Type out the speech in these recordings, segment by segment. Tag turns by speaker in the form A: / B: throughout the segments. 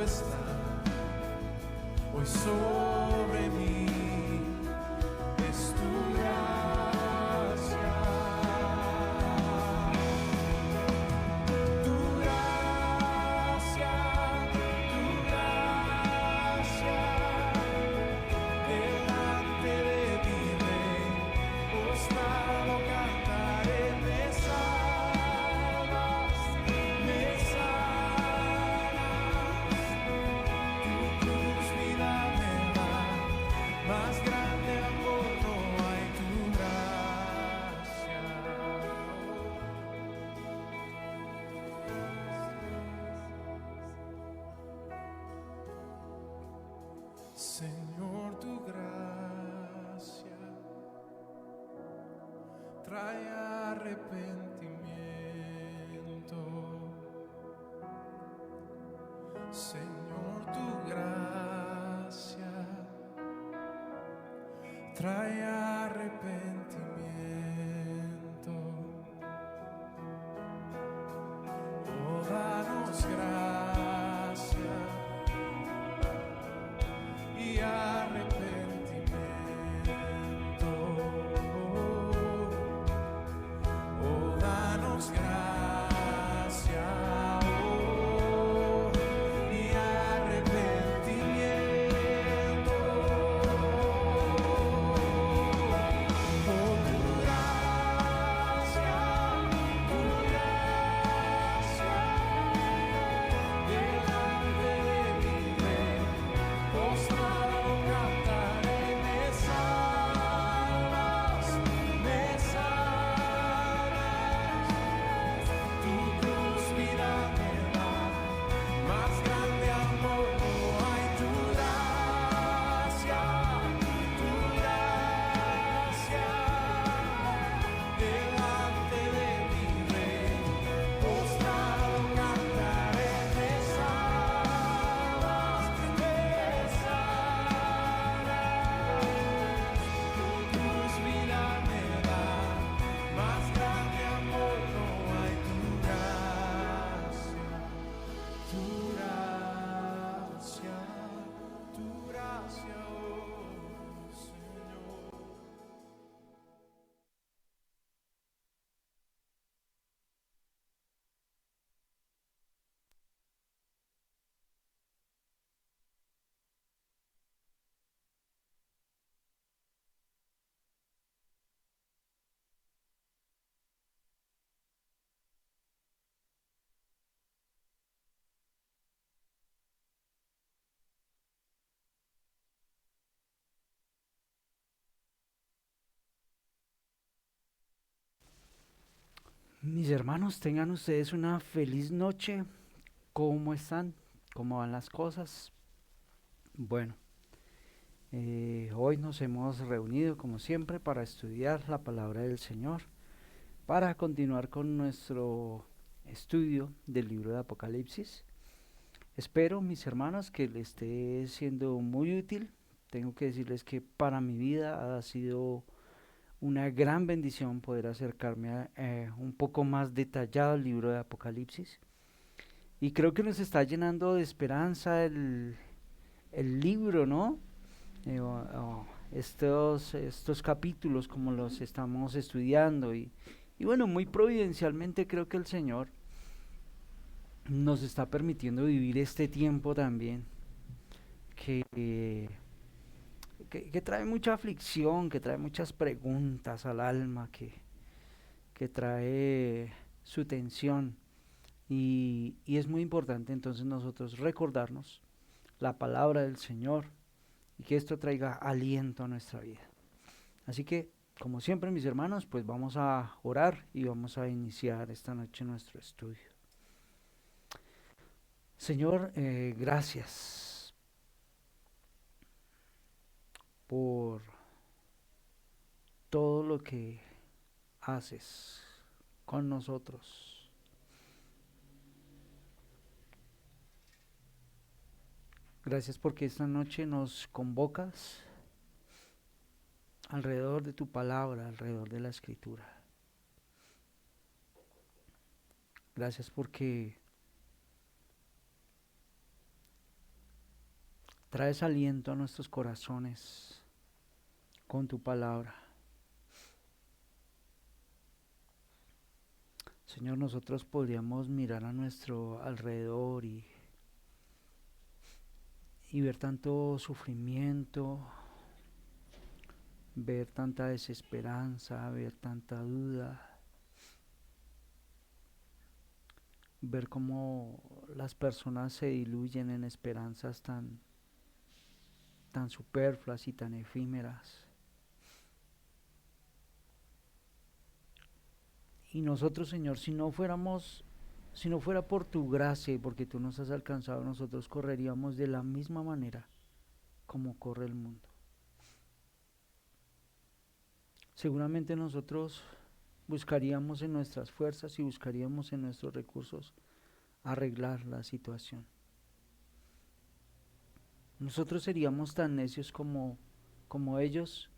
A: está hoy sobre mí. Es tu gracia, tu gracia, tu gracia. Delante de mi rey, postrado cantaré, me salvas, me sanas. Tu cruz vida me da, más grande amor no hay, tu gracia. Señor, tu gracia trae arrepentimiento. Señor, tu gracia trae arrepentimiento. Oh, danos gracia y arrepentimiento. Oh, danos gracia, oh, y arrepentimiento. Oh, tu gracia, delante de mi rey, postrado cantaré, me salvas, me sanas. Tu cruz vida me da, más grande amor no hay, tu gracia, delante de mi rey, postrado cantaré, me salvas, me sanas. Tu cruz vida me da, más grande amor no hay, tu gracia, tu gracia, tu gracia, oh Señor.
B: Mis hermanos, tengan ustedes una feliz noche. ¿Cómo están? ¿Cómo van las cosas? Bueno, hoy nos hemos reunido como siempre para estudiar la palabra del Señor, para continuar con nuestro estudio del libro de Apocalipsis. Espero, mis hermanos, que les esté siendo muy útil. Tengo que decirles que para mi vida ha sido una gran bendición poder acercarme a un poco más detallado al libro de Apocalipsis. Y creo que nos está llenando de esperanza el libro, ¿no? Estos capítulos como los estamos estudiando y bueno, muy providencialmente creo que el Señor nos está permitiendo vivir este tiempo también que, que trae mucha aflicción, que trae muchas preguntas al alma, que trae su tensión y es muy importante entonces nosotros recordarnos la palabra del Señor y que esto traiga aliento a nuestra vida. Así que, como siempre, mis hermanos, pues vamos a orar y vamos a iniciar esta noche nuestro estudio. Señor, gracias por todo lo que haces con nosotros. Gracias porque esta noche nos convocas alrededor de tu palabra, alrededor de la escritura. Gracias porque Traes aliento a nuestros corazones con tu palabra. Señor, nosotros podríamos mirar a nuestro alrededor y ver tanto sufrimiento, ver tanta desesperanza, ver tanta duda, ver cómo las personas se diluyen en esperanzas tan superfluas y tan efímeras. Y nosotros, Señor, si no fuera por tu gracia y porque tú nos has alcanzado, nosotros correríamos de la misma manera como corre el mundo. Seguramente nosotros buscaríamos en nuestras fuerzas y buscaríamos en nuestros recursos arreglar la situación. Nosotros seríamos tan necios como ellos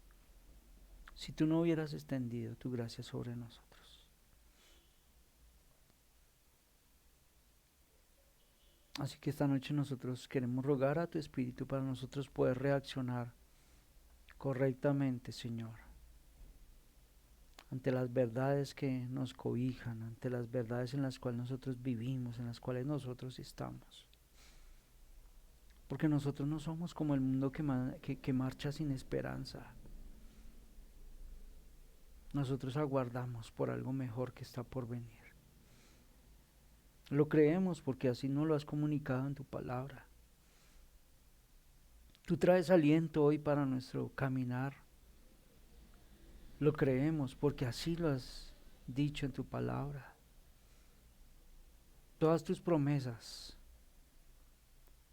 B: si tú no hubieras extendido tu gracia sobre nosotros. Así que esta noche nosotros queremos rogar a tu Espíritu para nosotros poder reaccionar correctamente, Señor, ante las verdades que nos cobijan, ante las verdades en las cuales nosotros vivimos, en las cuales nosotros estamos. Porque nosotros no somos como el mundo que marcha sin esperanza. Nosotros aguardamos por algo mejor que está por venir. Lo creemos porque así nos lo has comunicado en tu palabra. Tú traes aliento hoy para nuestro caminar. Lo creemos porque así lo has dicho en tu palabra. Todas tus promesas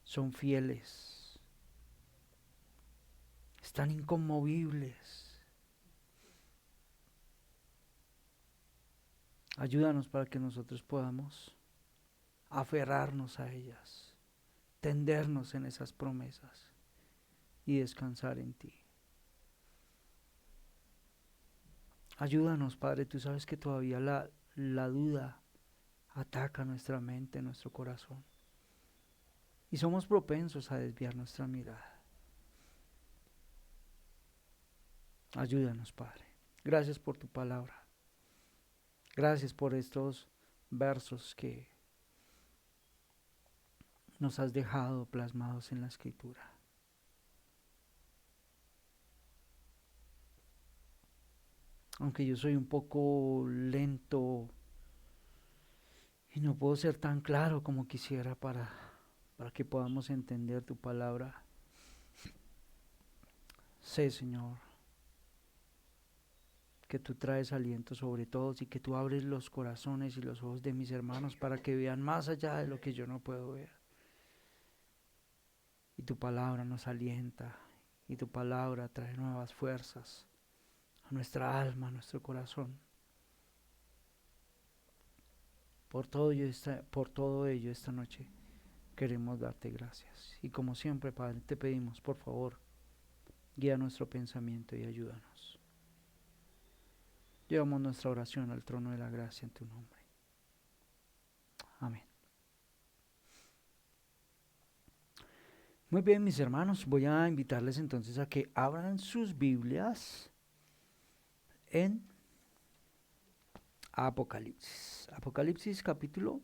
B: son fieles, están inconmovibles. Ayúdanos para que nosotros podamos aferrarnos a ellas, tendernos en esas promesas y descansar en ti. Ayúdanos, Padre, tú sabes que todavía la duda ataca nuestra mente, nuestro corazón, y somos propensos a desviar nuestra mirada. Ayúdanos, Padre. Gracias por tu palabra. Gracias por estos versos que nos has dejado plasmados en la Escritura. Aunque yo soy un poco lento y no puedo ser tan claro como quisiera para que podamos entender tu palabra, sé, Señor, que tú traes aliento sobre todos y que tú abres los corazones y los ojos de mis hermanos para que vean más allá de lo que yo no puedo ver. Y tu palabra nos alienta y tu palabra trae nuevas fuerzas a nuestra alma, a nuestro corazón. Por todo ello esta noche queremos darte gracias. Y como siempre, Padre, te pedimos, por favor, guía nuestro pensamiento y ayúdanos. Llevamos nuestra oración al trono de la gracia en tu nombre. Amén. Muy bien, mis hermanos, voy a invitarles entonces a que abran sus Biblias en Apocalipsis. Apocalipsis capítulo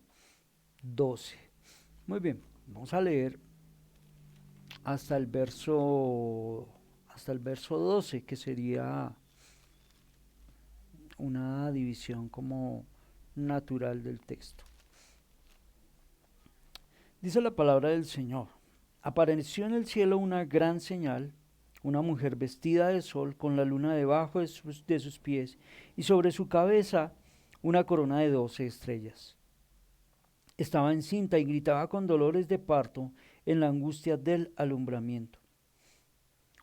B: 12. Muy bien, vamos a leer hasta el verso 12, que sería una división como natural del texto. Dice la palabra del Señor: apareció en el cielo una gran señal, una mujer vestida de sol con la luna debajo de sus pies y sobre su cabeza una corona de 12 estrellas. Estaba encinta y gritaba con dolores de parto en la angustia del alumbramiento.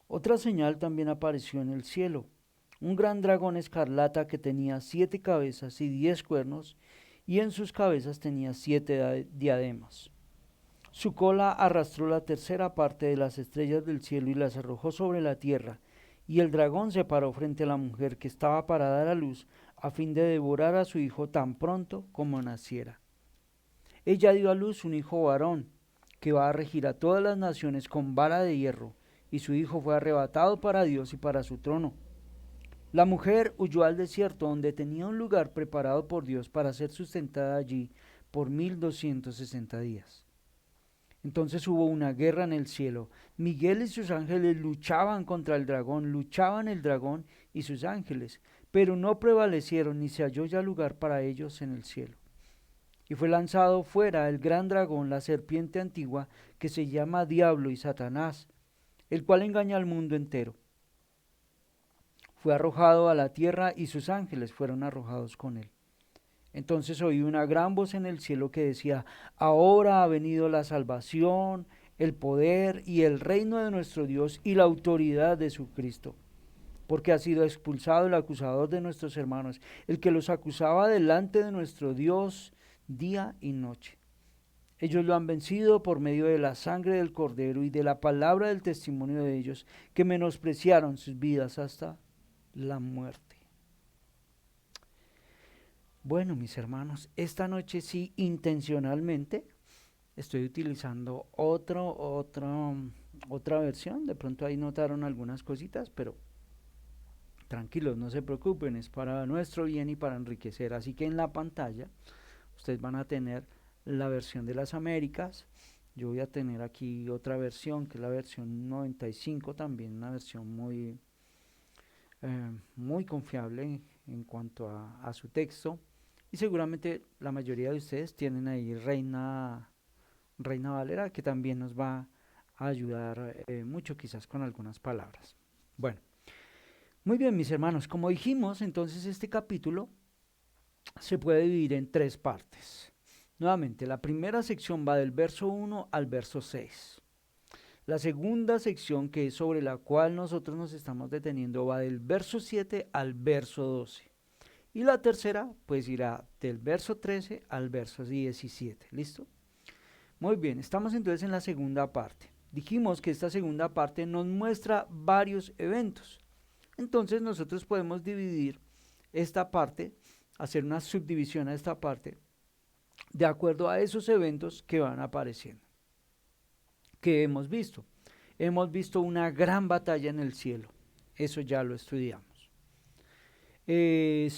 B: Otra señal también apareció en el cielo: un gran dragón escarlata que tenía 7 cabezas y 10 cuernos, y en sus cabezas tenía 7 diademas. Su cola arrastró la tercera parte de las estrellas del cielo y las arrojó sobre la tierra, y el dragón se paró frente a la mujer que estaba para dar a luz, a fin de devorar a su hijo tan pronto como naciera. Ella dio a luz un hijo varón, que va a regir a todas las naciones con vara de hierro, y su hijo fue arrebatado para Dios y para su trono. La mujer huyó al desierto, donde tenía un lugar preparado por Dios para ser sustentada allí por 1260 días. Entonces hubo una guerra en el cielo. Miguel y sus ángeles luchaban contra el dragón, luchaban el dragón y sus ángeles, pero no prevalecieron, ni se halló ya lugar para ellos en el cielo. Y fue lanzado fuera el gran dragón, la serpiente antigua, que se llama Diablo y Satanás, el cual engaña al mundo entero. Fue arrojado a la tierra y sus ángeles fueron arrojados con él. Entonces oí una gran voz en el cielo que decía: ahora ha venido la salvación, el poder y el reino de nuestro Dios y la autoridad de su Cristo, porque ha sido expulsado el acusador de nuestros hermanos, el que los acusaba delante de nuestro Dios día y noche. Ellos lo han vencido por medio de la sangre del Cordero y de la palabra del testimonio de ellos, que menospreciaron sus vidas hasta la muerte. Bueno, mis hermanos, esta noche sí, intencionalmente, estoy utilizando otra versión. De pronto ahí notaron algunas cositas, pero tranquilos, no se preocupen, es para nuestro bien y para enriquecer. Así que en la pantalla ustedes van a tener la versión de las Américas. Yo voy a tener aquí otra versión, que es la versión 95, también una versión muy confiable en cuanto a su texto. Y seguramente la mayoría de ustedes tienen ahí Reina Valera, que también nos va a ayudar mucho quizás con algunas palabras. Bueno, muy bien, mis hermanos, como dijimos, entonces este capítulo se puede dividir en 3 partes. Nuevamente, la primera sección va del verso 1 al verso 6. La segunda sección, que es sobre la cual nosotros nos estamos deteniendo, va del verso 7 al verso 12. Y la tercera, pues irá del verso 13 al verso 17. ¿Listo? Muy bien, estamos entonces en la segunda parte. Dijimos que esta segunda parte nos muestra varios eventos. Entonces nosotros podemos dividir esta parte, hacer una subdivisión a esta parte, de acuerdo a esos eventos que van apareciendo. ¿Qué hemos visto? Hemos visto una gran batalla en el cielo. Eso ya lo estudiamos. Un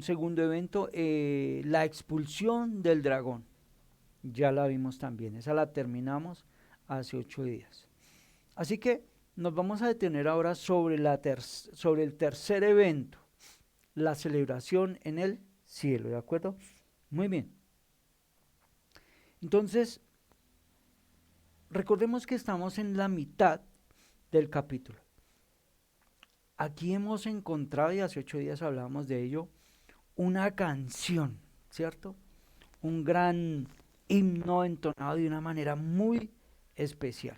B: segundo evento, la expulsión del dragón. Ya la vimos también, esa la terminamos hace 8 días. Así que nos vamos a detener ahora sobre el tercer evento, la celebración en el cielo, ¿de acuerdo? Muy bien. Entonces, recordemos que estamos en la mitad del capítulo. Aquí hemos encontrado, y hace 8 días hablábamos de ello, una canción, ¿cierto? Un gran himno entonado de una manera muy especial.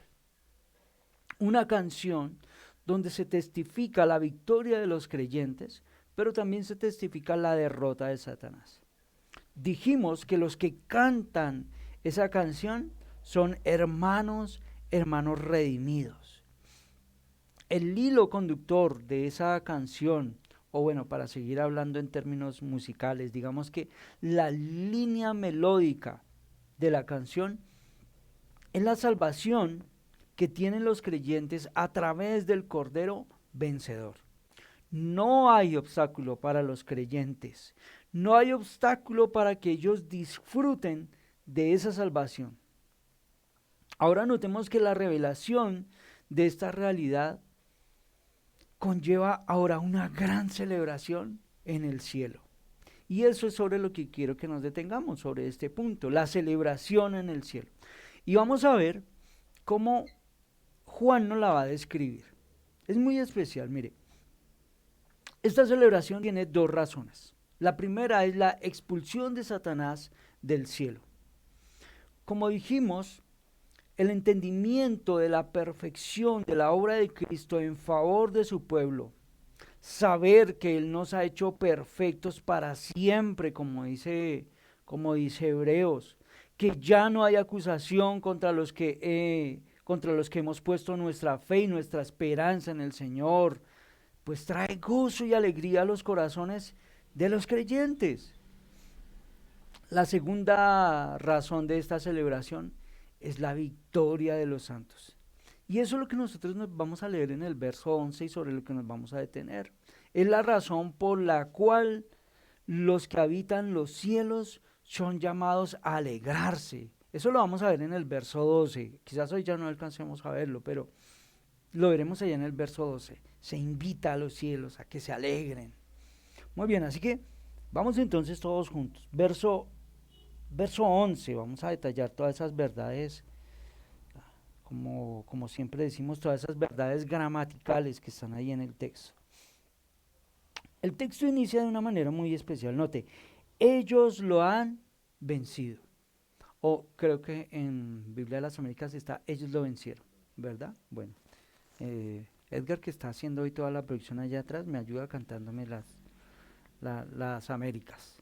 B: Una canción donde se testifica la victoria de los creyentes, pero también se testifica la derrota de Satanás. Dijimos que los que cantan esa canción son hermanos redimidos. El hilo conductor de esa canción, o bueno, para seguir hablando en términos musicales, digamos que la línea melódica de la canción es la salvación que tienen los creyentes a través del Cordero vencedor. No hay obstáculo para los creyentes, no hay obstáculo para que ellos disfruten de esa salvación. Ahora notemos que la revelación de esta realidad conlleva ahora una gran celebración en el cielo. Y eso es sobre lo que quiero que nos detengamos, sobre este punto, la celebración en el cielo. Y vamos a ver cómo Juan nos la va a describir. Es muy especial, mire. Esta celebración tiene 2 razones. La primera es la expulsión de Satanás del cielo. Como dijimos, el entendimiento de la perfección de la obra de Cristo en favor de su pueblo, saber que Él nos ha hecho perfectos para siempre, como dice Hebreos, que ya no hay acusación contra los que hemos puesto nuestra fe y nuestra esperanza en el Señor, pues trae gozo y alegría a los corazones de los creyentes. La segunda razón de esta celebración es la victoria de los santos. Y eso es lo que nosotros nos vamos a leer en el verso 11 y sobre lo que nos vamos a detener. Es la razón por la cual los que habitan los cielos son llamados a alegrarse. Eso lo vamos a ver en el verso 12. Quizás hoy ya no alcancemos a verlo, pero lo veremos allá en el verso 12. Se invita a los cielos a que se alegren. Muy bien, así que vamos entonces todos juntos. Verso 11, vamos a detallar todas esas verdades, como siempre decimos, todas esas verdades gramaticales que están ahí en el texto. El texto inicia de una manera muy especial. Note, ellos lo han vencido. O creo que en Biblia de las Américas está, ellos lo vencieron, ¿verdad? Bueno, Edgar, que está haciendo hoy toda la producción allá atrás, me ayuda cantándome las Américas.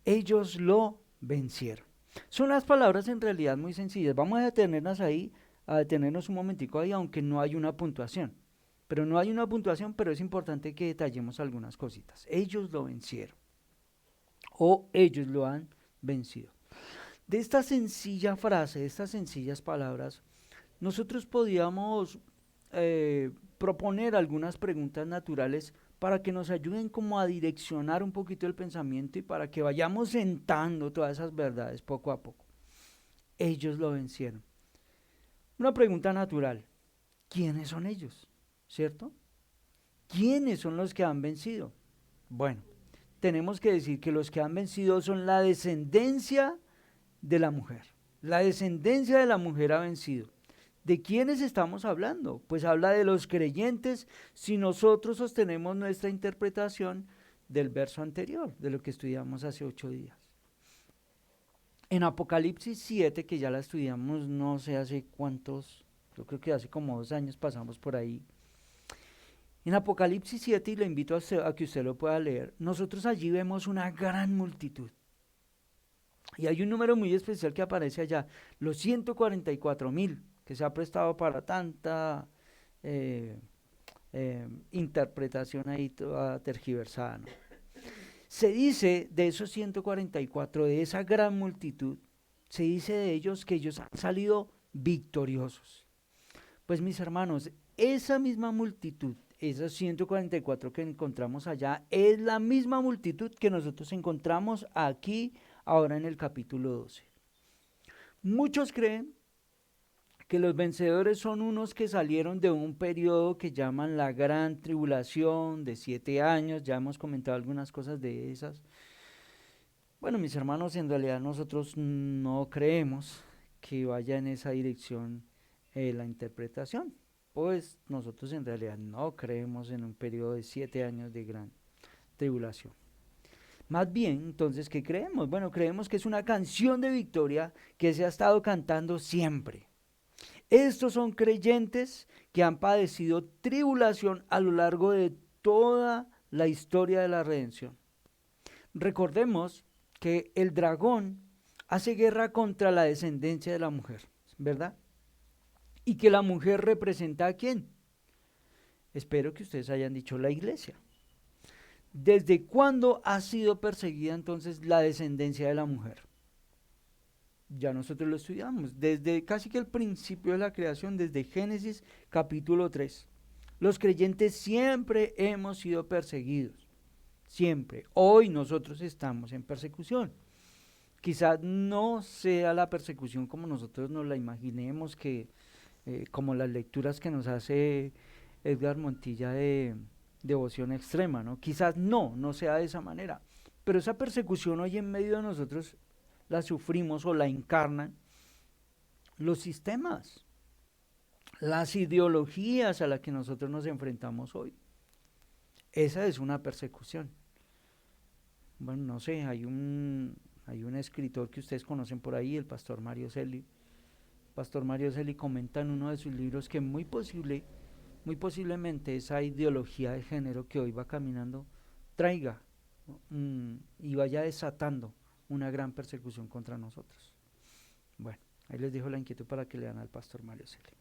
B: Ellos lo vencieron. Son las palabras en realidad muy sencillas. Vamos a detenernos ahí, a detenernos un momentico ahí, aunque no hay una puntuación. Pero no hay una puntuación, pero es importante que detallemos algunas cositas. Ellos lo vencieron. O ellos lo han vencido. De esta sencilla frase, de estas sencillas palabras, nosotros podíamos proponer algunas preguntas naturales para que nos ayuden como a direccionar un poquito el pensamiento y para que vayamos sentando todas esas verdades poco a poco. Ellos lo vencieron. Una pregunta natural, ¿quiénes son ellos? ¿Cierto? ¿Quiénes son los que han vencido? Bueno, tenemos que decir que los que han vencido son la descendencia de la mujer. La descendencia de la mujer ha vencido. ¿De quiénes estamos hablando? Pues habla de los creyentes si nosotros sostenemos nuestra interpretación del verso anterior, de lo que estudiamos hace 8 días. En Apocalipsis 7, que ya la estudiamos no sé hace cuántos, yo creo que hace como 2 años pasamos por ahí. En Apocalipsis 7, y le invito a que usted lo pueda leer, nosotros allí vemos una gran multitud. Y hay un número muy especial que aparece allá, los 144,000, que se ha prestado para tanta interpretación ahí toda tergiversada, ¿no? Se dice de esos 144, de esa gran multitud, se dice de ellos que ellos han salido victoriosos. Pues mis hermanos, esa misma multitud, esos 144 que encontramos allá, es la misma multitud que nosotros encontramos aquí, ahora en el capítulo 12. Muchos creen que los vencedores son unos que salieron de un periodo que llaman la gran tribulación de 7 años, ya hemos comentado algunas cosas de esas. Bueno, mis hermanos, en realidad nosotros no creemos que vaya en esa dirección la interpretación, pues nosotros en realidad no creemos en un periodo de 7 años de gran tribulación. Más bien, entonces, ¿qué creemos? Bueno, creemos que es una canción de victoria que se ha estado cantando siempre. Estos son creyentes que han padecido tribulación a lo largo de toda la historia de la redención. Recordemos que el dragón hace guerra contra la descendencia de la mujer, ¿verdad? Y que la mujer representa ¿a quién? Espero que ustedes hayan dicho la iglesia. ¿Desde cuándo ha sido perseguida entonces la descendencia de la mujer? Ya nosotros lo estudiamos, desde casi que el principio de la creación, desde Génesis capítulo 3. Los creyentes siempre hemos sido perseguidos, siempre. Hoy nosotros estamos en persecución. Quizás no sea la persecución como nosotros nos la imaginemos, como las lecturas que nos hace Edgar Montilla de Devoción Extrema, ¿no? Quizás no sea de esa manera, pero esa persecución hoy en medio de nosotros la sufrimos o la encarnan los sistemas, las ideologías a las que nosotros nos enfrentamos hoy. Esa es una persecución. Bueno, no sé, hay un escritor que ustedes conocen por ahí, el pastor Mario Celi. Pastor Mario Celi comenta en uno de sus libros que muy posiblemente esa ideología de género que hoy va caminando traiga y vaya desatando una gran persecución contra nosotros. Bueno, ahí les dejo la inquietud para que lean al pastor Mario Celi.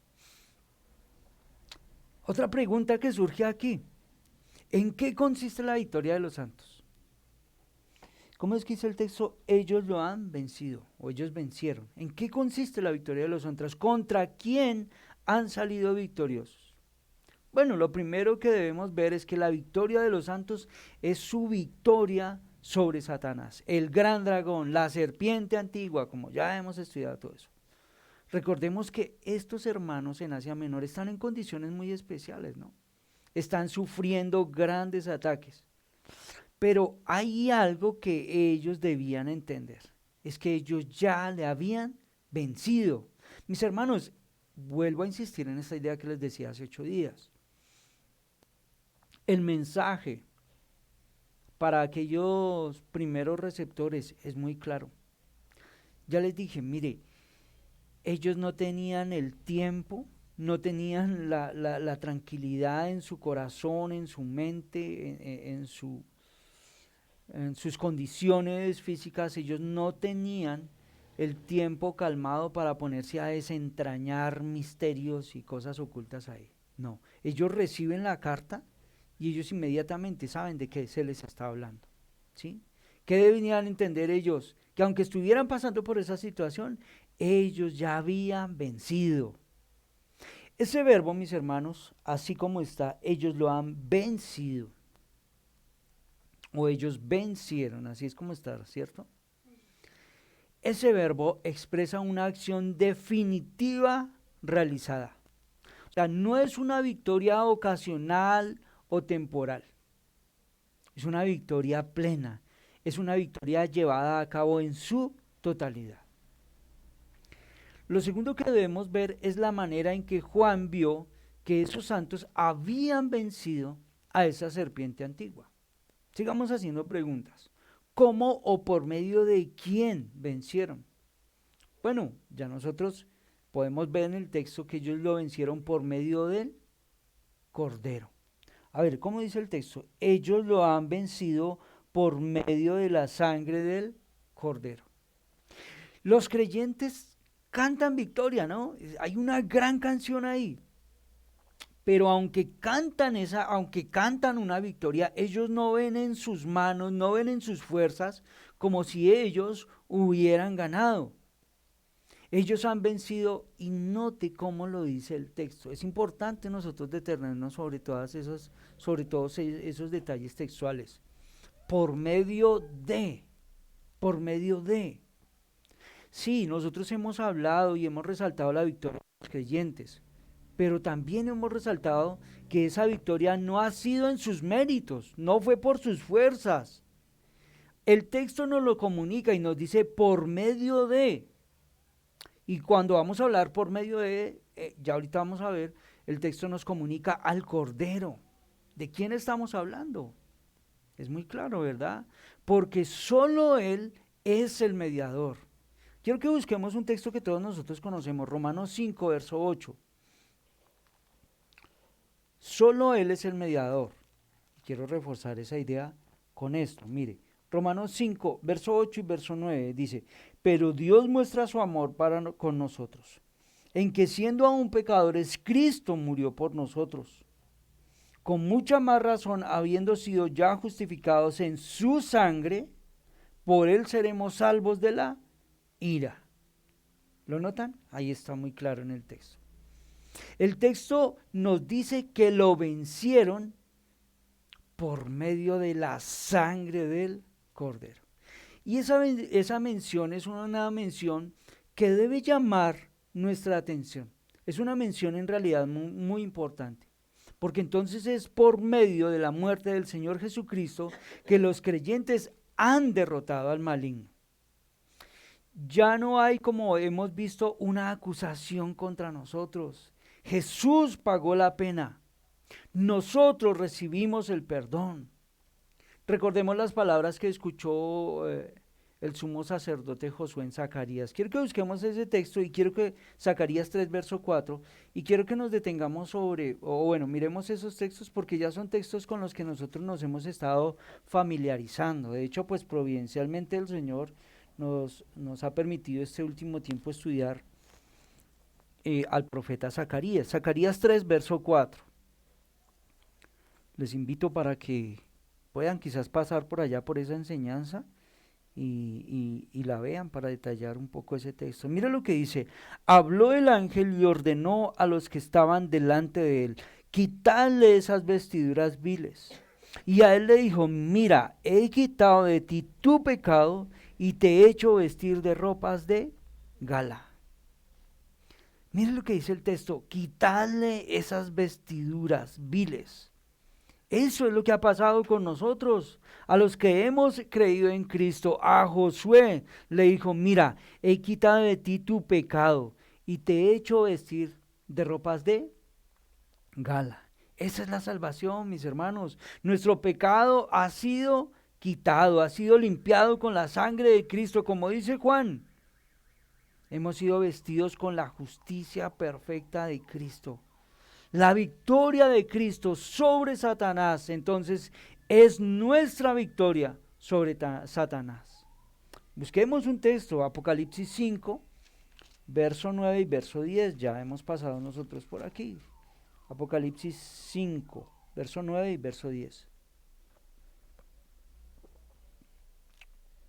B: Otra pregunta que surge aquí, ¿en qué consiste la victoria de los santos? ¿Cómo es que dice el texto? Ellos lo han vencido, o ellos vencieron. ¿En qué consiste la victoria de los santos? ¿Contra quién han salido victoriosos? Bueno, lo primero que debemos ver es que la victoria de los santos es su victoria sobre Satanás, el gran dragón, la serpiente antigua, como ya hemos estudiado todo eso. Recordemos que estos hermanos en Asia Menor están en condiciones muy especiales, ¿no? Están sufriendo grandes ataques. Pero hay algo que ellos debían entender, es que ellos ya le habían vencido. Mis hermanos, vuelvo a insistir en esta idea que les decía hace 8 días. El mensaje para aquellos primeros receptores es muy claro. Ya les dije, mire, ellos no tenían el tiempo, no tenían la tranquilidad en su corazón, en su mente, en sus condiciones físicas. Ellos no tenían el tiempo calmado para ponerse a desentrañar misterios y cosas ocultas ahí. No, ellos reciben la carta y ellos inmediatamente saben de qué se les está hablando, ¿sí? ¿Qué debían entender ellos? Que aunque estuvieran pasando por esa situación, ellos ya habían vencido. Ese verbo, mis hermanos, así como está, ellos lo han vencido. O ellos vencieron, así es como está, ¿cierto? Ese verbo expresa una acción definitiva realizada. O sea, no es una victoria ocasional o temporal. Es una victoria plena. Es una victoria llevada a cabo en su totalidad. Lo segundo que debemos ver es la manera en que Juan vio que esos santos habían vencido a esa serpiente antigua. Sigamos haciendo preguntas. ¿Cómo o por medio de quién vencieron? Bueno, ya nosotros podemos ver en el texto que ellos lo vencieron por medio del Cordero. A ver, ¿cómo dice el texto? Ellos lo han vencido por medio de la sangre del Cordero. Los creyentes cantan victoria, ¿no? Hay una gran canción ahí. Pero aunque cantan una victoria, ellos no ven en sus manos, no ven en sus fuerzas como si ellos hubieran ganado. Ellos han vencido, y note cómo lo dice el texto. Es importante nosotros detenernos sobre todos esos detalles textuales. Por medio de. Sí, nosotros hemos hablado y hemos resaltado la victoria de los creyentes, pero también hemos resaltado que esa victoria no ha sido en sus méritos, no fue por sus fuerzas. El texto nos lo comunica y nos dice por medio de. Y cuando vamos a hablar por medio de, ya ahorita vamos a ver, el texto nos comunica al Cordero. ¿De quién estamos hablando? Es muy claro, ¿verdad? Porque solo Él es el mediador. Quiero que busquemos un texto que todos nosotros conocemos, Romanos 5, verso 8. Solo Él es el mediador. Quiero reforzar esa idea con esto. Mire, Romanos 5, verso 8 y verso 9 dice, pero Dios muestra su amor con nosotros, en que siendo aún pecadores, Cristo murió por nosotros. Con mucha más razón, habiendo sido ya justificados en su sangre, por Él seremos salvos de la ira. ¿Lo notan? Ahí está muy claro en el texto. El texto nos dice que lo vencieron por medio de la sangre del Cordero. Y esa mención es una mención que debe llamar nuestra atención. Es una mención en realidad muy, muy importante, porque entonces es por medio de la muerte del Señor Jesucristo que los creyentes han derrotado al maligno. Ya no hay, como hemos visto, una acusación contra nosotros. Jesús pagó la pena. Nosotros recibimos el perdón. Recordemos las palabras que escuchó el sumo sacerdote Josué en Zacarías. Quiero que busquemos ese texto y quiero que Zacarías 3, verso 4, y quiero que nos detengamos miremos esos textos porque ya son textos con los que nosotros nos hemos estado familiarizando. De hecho, pues providencialmente el Señor nos ha permitido este último tiempo estudiar al profeta Zacarías. Zacarías 3, verso 4. Les invito para que puedan quizás pasar por allá por esa enseñanza y la vean para detallar un poco ese texto. Mira lo que dice: habló el ángel y ordenó a los que estaban delante de él, quitarle esas vestiduras viles. Y a él le dijo: mira, he quitado de ti tu pecado y te he hecho vestir de ropas de gala. Mira lo que dice el texto: quitarle esas vestiduras viles. Eso es lo que ha pasado con nosotros, a los que hemos creído en Cristo. A Josué le dijo: mira, he quitado de ti tu pecado y te he hecho vestir de ropas de gala. Esa es la salvación, mis hermanos. Nuestro pecado ha sido quitado, ha sido limpiado con la sangre de Cristo, como dice Juan. Hemos sido vestidos con la justicia perfecta de Cristo. La victoria de Cristo sobre Satanás, entonces, es nuestra victoria sobre Satanás. Busquemos un texto, Apocalipsis 5, verso 9 y verso 10. Ya hemos pasado nosotros por aquí. Apocalipsis 5, verso 9 y verso 10.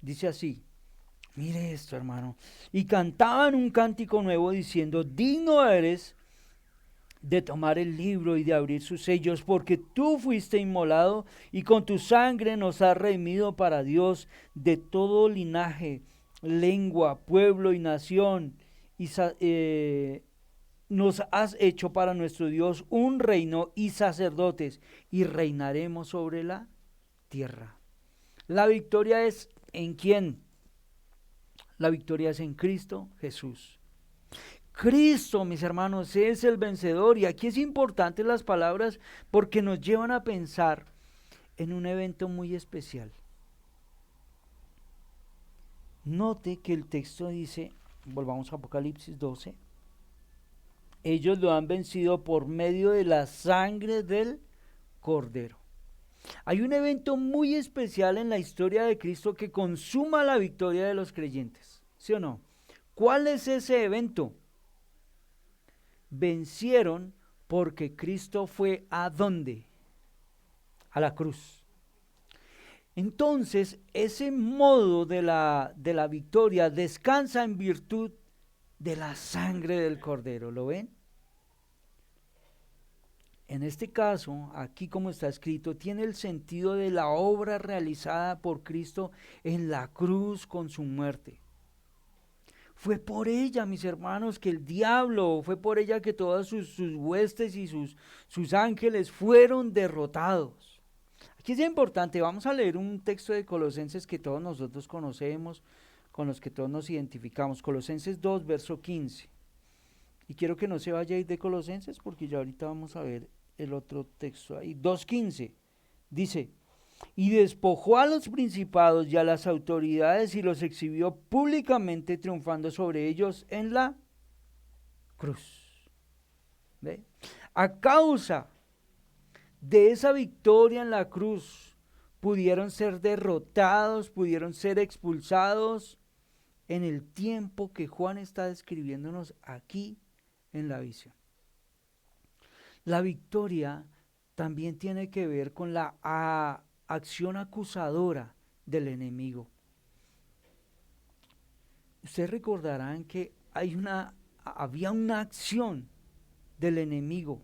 B: Dice así. Mire esto, hermano. Y cantaban un cántico nuevo diciendo: digno eres de tomar el libro y de abrir sus sellos, porque tú fuiste inmolado y con tu sangre nos has redimido para Dios de todo linaje, lengua, pueblo y nación, y nos has hecho para nuestro Dios un reino y sacerdotes, y reinaremos sobre la tierra. La victoria es ¿en quién? La victoria es en Cristo Jesús. Cristo, mis hermanos, es el vencedor. Y aquí es importante las palabras porque nos llevan a pensar en un evento muy especial. Note que el texto dice, volvamos a Apocalipsis 12, ellos lo han vencido por medio de la sangre del Cordero. Hay un evento muy especial en la historia de Cristo que consuma la victoria de los creyentes, ¿sí o no? ¿Cuál es ese evento? Vencieron porque Cristo fue ¿a dónde? A la cruz. Entonces, ese modo de la victoria descansa en virtud de la sangre del Cordero, ¿lo ven? En este caso, aquí como está escrito, tiene el sentido de la obra realizada por Cristo en la cruz con su muerte. Fue por ella, mis hermanos, que el diablo, fue por ella que todas sus huestes y sus ángeles fueron derrotados. Aquí es importante, vamos a leer un texto de Colosenses que todos nosotros conocemos, con los que todos nos identificamos. Colosenses 2, verso 15. Y quiero que no se vaya a ir de Colosenses porque ya ahorita vamos a ver el otro texto ahí. 2:15 dice: y despojó a los principados y a las autoridades y los exhibió públicamente, triunfando sobre ellos en la cruz. ¿Ve? A causa de esa victoria en la cruz, pudieron ser derrotados, pudieron ser expulsados en el tiempo que Juan está describiéndonos aquí en la visión. La victoria también tiene que ver con la acción acusadora del enemigo. Ustedes recordarán que había una acción del enemigo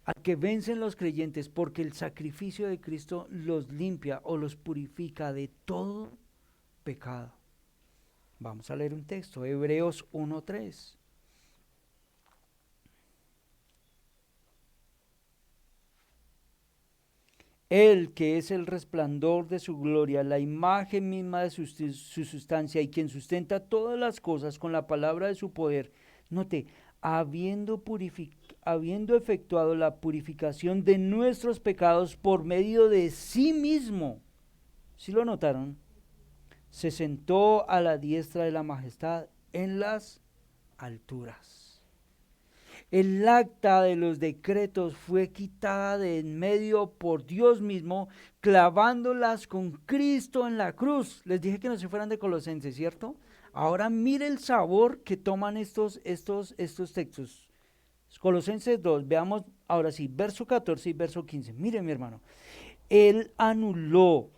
B: al que vencen los creyentes, porque el sacrificio de Cristo los limpia o los purifica de todo pecado. Vamos a leer un texto, Hebreos 1:3. Él que es el resplandor de su gloria, la imagen misma de su sustancia y quien sustenta todas las cosas con la palabra de su poder. Note, habiendo efectuado la purificación de nuestros pecados por medio de sí mismo. ¿Sí lo notaron? Se sentó a la diestra de la majestad en las alturas. El acta de los decretos fue quitada de en medio por Dios mismo, clavándolas con Cristo en la cruz. Les dije que no se fueran de Colosenses, ¿cierto? Ahora mire el sabor que toman estos textos. Colosenses 2, veamos ahora sí, verso 14 y verso 15. Mire, mi hermano, Él anuló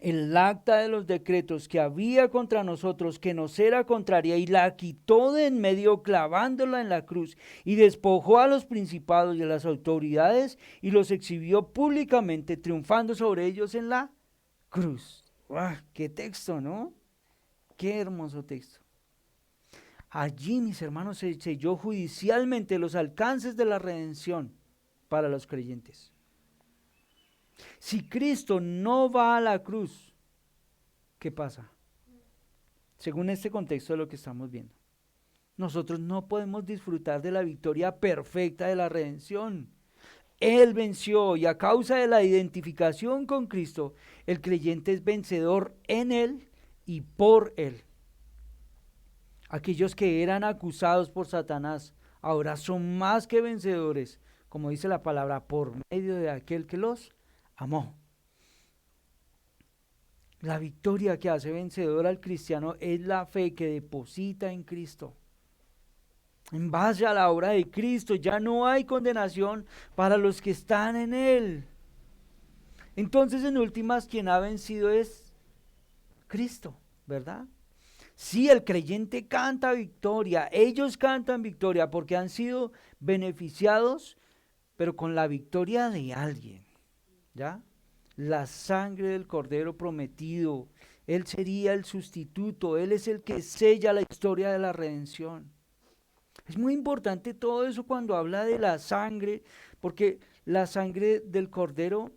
B: el acta de los decretos que había contra nosotros, que nos era contraria, y la quitó de en medio clavándola en la cruz, y despojó a los principados y a las autoridades, y los exhibió públicamente, triunfando sobre ellos en la cruz. ¡Guau! ¡Qué texto!, ¿no? ¡Qué hermoso texto! Allí, mis hermanos, se selló judicialmente los alcances de la redención para los creyentes. Si Cristo no va a la cruz, ¿qué pasa? Según este contexto de lo que estamos viendo, nosotros no podemos disfrutar de la victoria perfecta de la redención. Él venció y a causa de la identificación con Cristo, el creyente es vencedor en Él y por Él. Aquellos que eran acusados por Satanás ahora son más que vencedores, como dice la palabra, por medio de aquel que los amó. La victoria que hace vencedor al cristiano es la fe que deposita en Cristo. En base a la obra de Cristo ya no hay condenación para los que están en Él. Entonces, en últimas, quien ha vencido es Cristo, ¿verdad? Sí, el creyente canta victoria, ellos cantan victoria porque han sido beneficiados, pero con la victoria de alguien, ¿ya? La sangre del Cordero prometido, Él sería el sustituto, Él es el que sella la historia de la redención. Es muy importante todo eso cuando habla de la sangre, porque la sangre del Cordero,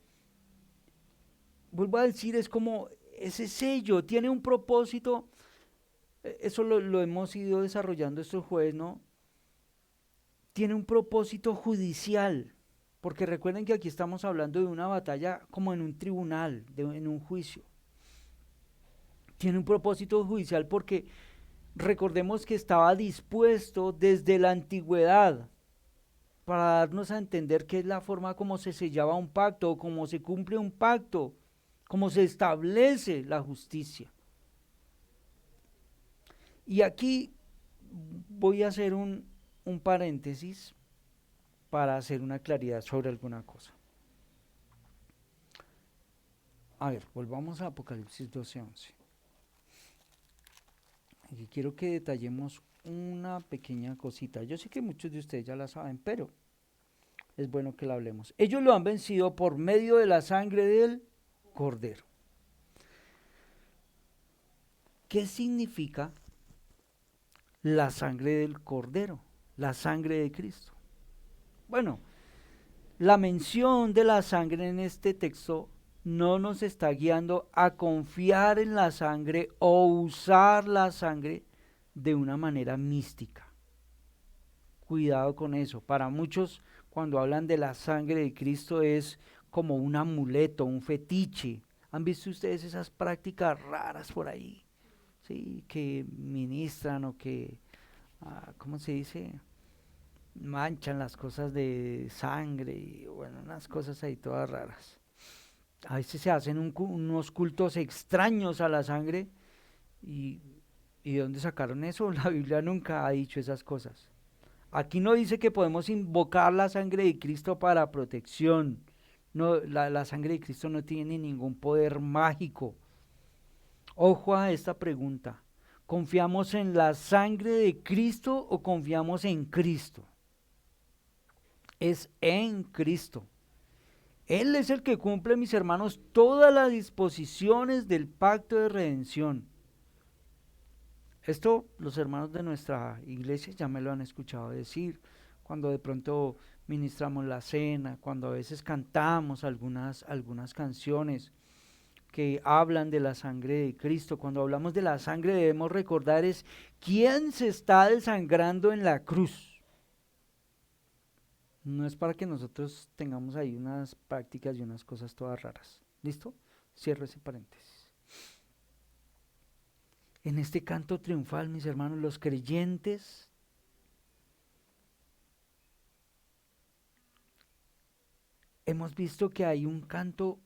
B: vuelvo a decir, es como ese sello, tiene un propósito. Eso lo hemos ido desarrollando estos jueves, ¿no? Tiene un propósito judicial, porque recuerden que aquí estamos hablando de una batalla como en un tribunal, en un juicio. Tiene un propósito judicial porque recordemos que estaba dispuesto desde la antigüedad para darnos a entender que es la forma como se sellaba un pacto, como se cumple un pacto, como se establece la justicia. Y aquí voy a hacer un paréntesis para hacer una claridad sobre alguna cosa. A ver, volvamos a Apocalipsis 12:11. Aquí quiero que detallemos una pequeña cosita. Yo sé que muchos de ustedes ya la saben, pero es bueno que la hablemos. Ellos lo han vencido por medio de la sangre del Cordero. ¿Qué significa la sangre del Cordero? La sangre de Cristo. Bueno, la mención de la sangre en este texto no nos está guiando a confiar en la sangre o usar la sangre de una manera mística. Cuidado con eso. Para muchos, cuando hablan de la sangre de Cristo, es como un amuleto, un fetiche. ¿Han visto ustedes esas prácticas raras por ahí? Sí, que ministran o que, ¿cómo se dice?, manchan las cosas de sangre y bueno, unas cosas ahí todas raras. A veces se hacen unos cultos extraños a la sangre y ¿de dónde sacaron eso? La Biblia nunca ha dicho esas cosas. Aquí no dice que podemos invocar la sangre de Cristo para protección. No, la sangre de Cristo no tiene ningún poder mágico. Ojo a esta pregunta. ¿Confiamos en la sangre de Cristo o confiamos en Cristo? Es en Cristo. Él es el que cumple, mis hermanos, todas las disposiciones del pacto de redención. Esto los hermanos de nuestra iglesia ya me lo han escuchado decir, cuando de pronto ministramos la cena, cuando a veces cantamos algunas canciones que hablan de la sangre de Cristo. Cuando hablamos de la sangre debemos recordar es quién se está desangrando en la cruz. No es para que nosotros tengamos ahí unas prácticas y unas cosas todas raras. ¿Listo? Cierro ese paréntesis. En este canto triunfal, mis hermanos, los creyentes hemos visto que hay un canto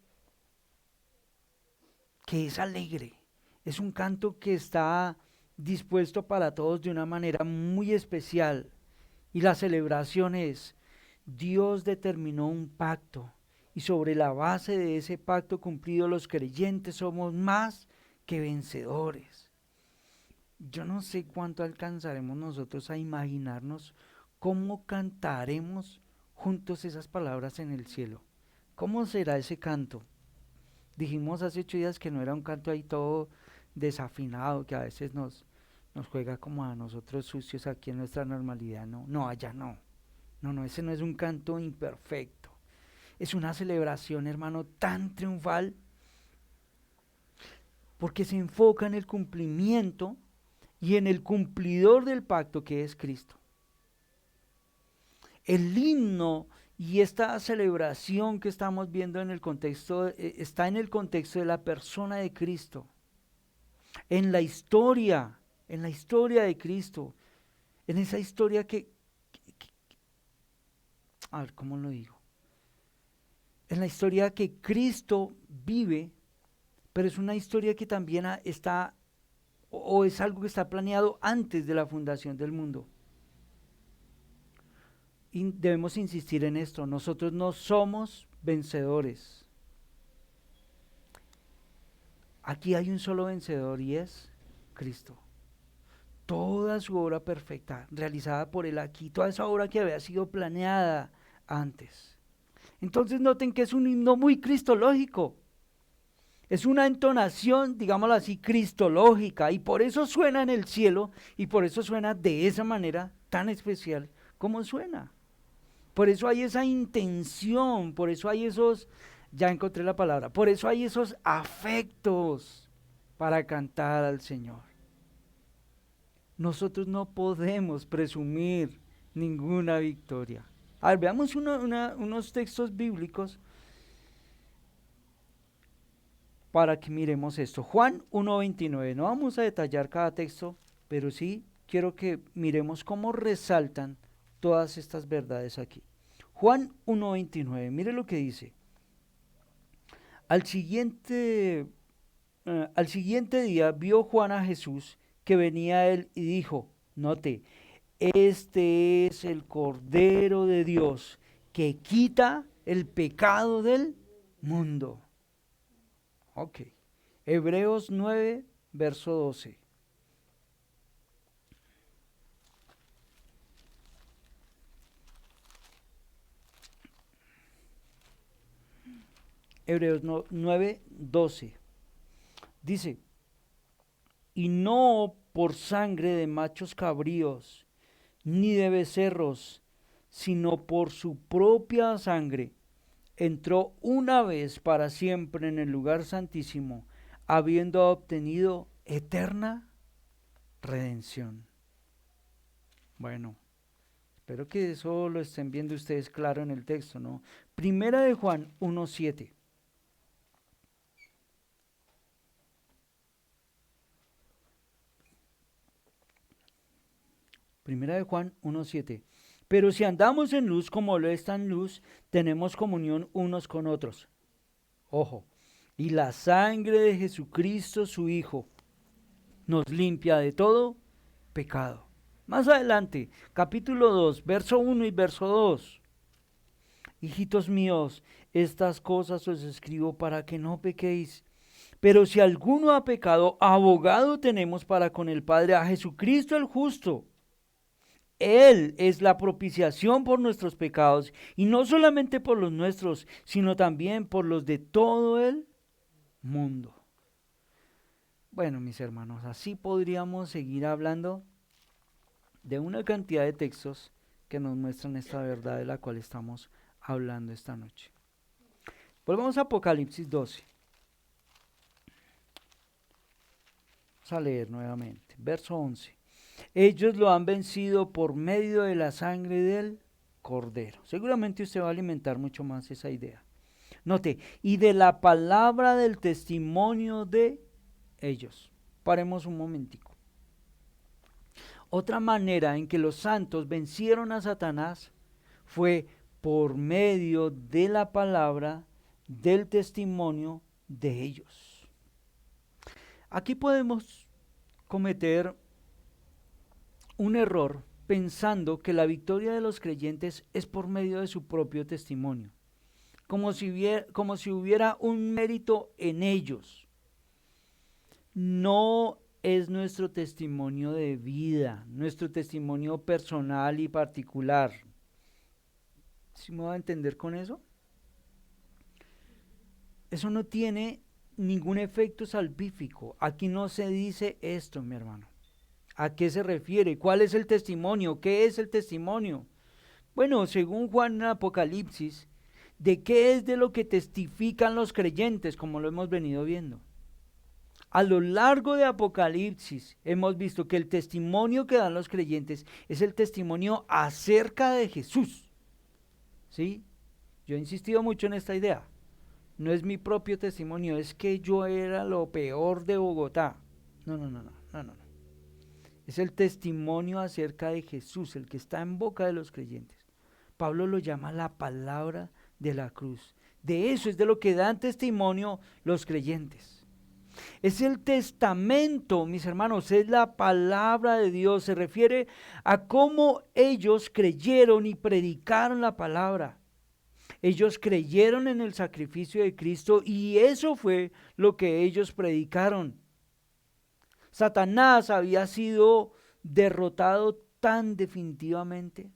B: que es alegre, es un canto que está dispuesto para todos de una manera muy especial. Y la celebración es, Dios determinó un pacto y sobre la base de ese pacto cumplido los creyentes somos más que vencedores. Yo no sé cuánto alcanzaremos nosotros a imaginarnos cómo cantaremos juntos esas palabras en el cielo. ¿Cómo será ese canto? Dijimos hace 8 días que no era un canto ahí todo desafinado, que a veces nos juega como a nosotros sucios aquí en nuestra normalidad. No, no, allá no. No, no, ese no es un canto imperfecto. Es una celebración, hermano, tan triunfal, porque se enfoca en el cumplimiento y en el cumplidor del pacto que es Cristo. El himno y esta celebración que estamos viendo en el contexto, está en el contexto de la persona de Cristo, en la historia de Cristo, en esa historia a ver, ¿cómo lo digo? En la historia que Cristo vive, pero es una historia que también está, o es algo que está planeado antes de la fundación del mundo. Y debemos insistir en esto, nosotros no somos vencedores. Aquí hay un solo vencedor y es Cristo. Toda su obra perfecta, realizada por Él aquí, toda esa obra que había sido planeada antes. Entonces noten que es un himno muy cristológico. Es una entonación, digámoslo así, cristológica, y por eso suena en el cielo, y por eso suena de esa manera tan especial como suena. Por eso hay esa intención, por eso hay esos, ya encontré la palabra, por eso hay esos afectos para cantar al Señor. Nosotros no podemos presumir ninguna victoria. A ver, veamos unos textos bíblicos para que miremos esto. Juan 1:29, no vamos a detallar cada texto, pero sí quiero que miremos cómo resaltan todas estas verdades aquí. Juan 1:29, mire lo que dice. Al siguiente día vio Juan a Jesús que venía a él y dijo, note, este es el Cordero de Dios que quita el pecado del mundo. Ok. Hebreos 9, verso 12. Hebreos 9, 12. Dice, y no por sangre de machos cabríos, ni de becerros, sino por su propia sangre, entró una vez para siempre en el lugar santísimo, habiendo obtenido eterna redención. Bueno, espero que eso lo estén viendo ustedes claro en el texto, ¿no? Primera de Juan 1:7. Primera de Juan 1:7. Pero si andamos en luz como lo está en luz, tenemos comunión unos con otros. Ojo, y la sangre de Jesucristo, su Hijo, nos limpia de todo pecado. Más adelante, capítulo 2, verso 1 y verso 2. Hijitos míos, estas cosas os escribo para que no pequéis. Pero si alguno ha pecado, abogado tenemos para con el Padre, a Jesucristo el justo. Él es la propiciación por nuestros pecados, y no solamente por los nuestros, sino también por los de todo el mundo. Bueno, mis hermanos, así podríamos seguir hablando de una cantidad de textos que nos muestran esta verdad de la cual estamos hablando esta noche. Volvamos a Apocalipsis 12. Vamos a leer nuevamente, verso 11. Ellos lo han vencido por medio de la sangre del Cordero. Seguramente usted va a alimentar mucho más esa idea. Note, y de la palabra del testimonio de ellos. Paremos un momentico. Otra manera en que los santos vencieron a Satanás fue por medio de la palabra del testimonio de ellos. Aquí podemos cometer un error pensando que la victoria de los creyentes es por medio de su propio testimonio. como si hubiera un mérito en ellos. No es nuestro testimonio de vida, nuestro testimonio personal y particular. ¿Sí me voy a entender con eso? Eso no tiene ningún efecto salvífico. Aquí no se dice esto, mi hermano. ¿A qué se refiere? ¿Cuál es el testimonio? ¿Qué es el testimonio? Bueno, según Juan en Apocalipsis, ¿de qué es de lo que testifican los creyentes, como lo hemos venido viendo? A lo largo de Apocalipsis hemos visto que el testimonio que dan los creyentes es el testimonio acerca de Jesús. ¿Sí? Yo he insistido mucho en esta idea. No es mi propio testimonio, es que yo era lo peor de Bogotá. No. Es el testimonio acerca de Jesús, el que está en boca de los creyentes. Pablo lo llama la palabra de la cruz. De eso es de lo que dan testimonio los creyentes. Es el testamento, mis hermanos, es la palabra de Dios. Se refiere a cómo ellos creyeron y predicaron la palabra. Ellos creyeron en el sacrificio de Cristo y eso fue lo que ellos predicaron. Satanás había sido derrotado tan definitivamente.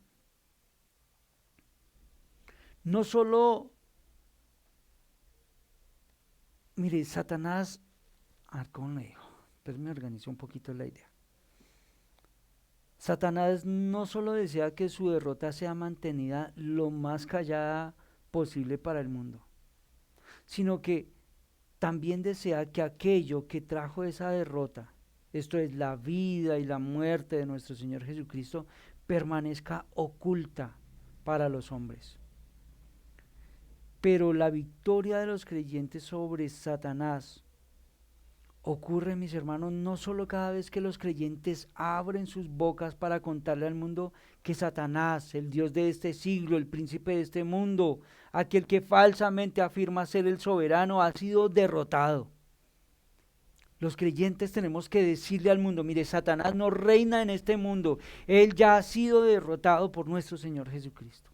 B: No solo, mire, Satanás, ¿cómo le digo? Pues me organizó un poquito la idea. Satanás no solo desea que su derrota sea mantenida lo más callada posible para el mundo, sino que también desea que aquello que trajo esa derrota, esto es la vida y la muerte de nuestro Señor Jesucristo, permanezca oculta para los hombres. Pero la victoria de los creyentes sobre Satanás ocurre, mis hermanos, no solo cada vez que los creyentes abren sus bocas para contarle al mundo que Satanás, el Dios de este siglo, el príncipe de este mundo, aquel que falsamente afirma ser el soberano, ha sido derrotado. Los creyentes tenemos que decirle al mundo, mire, Satanás no reina en este mundo, él ya ha sido derrotado por nuestro Señor Jesucristo.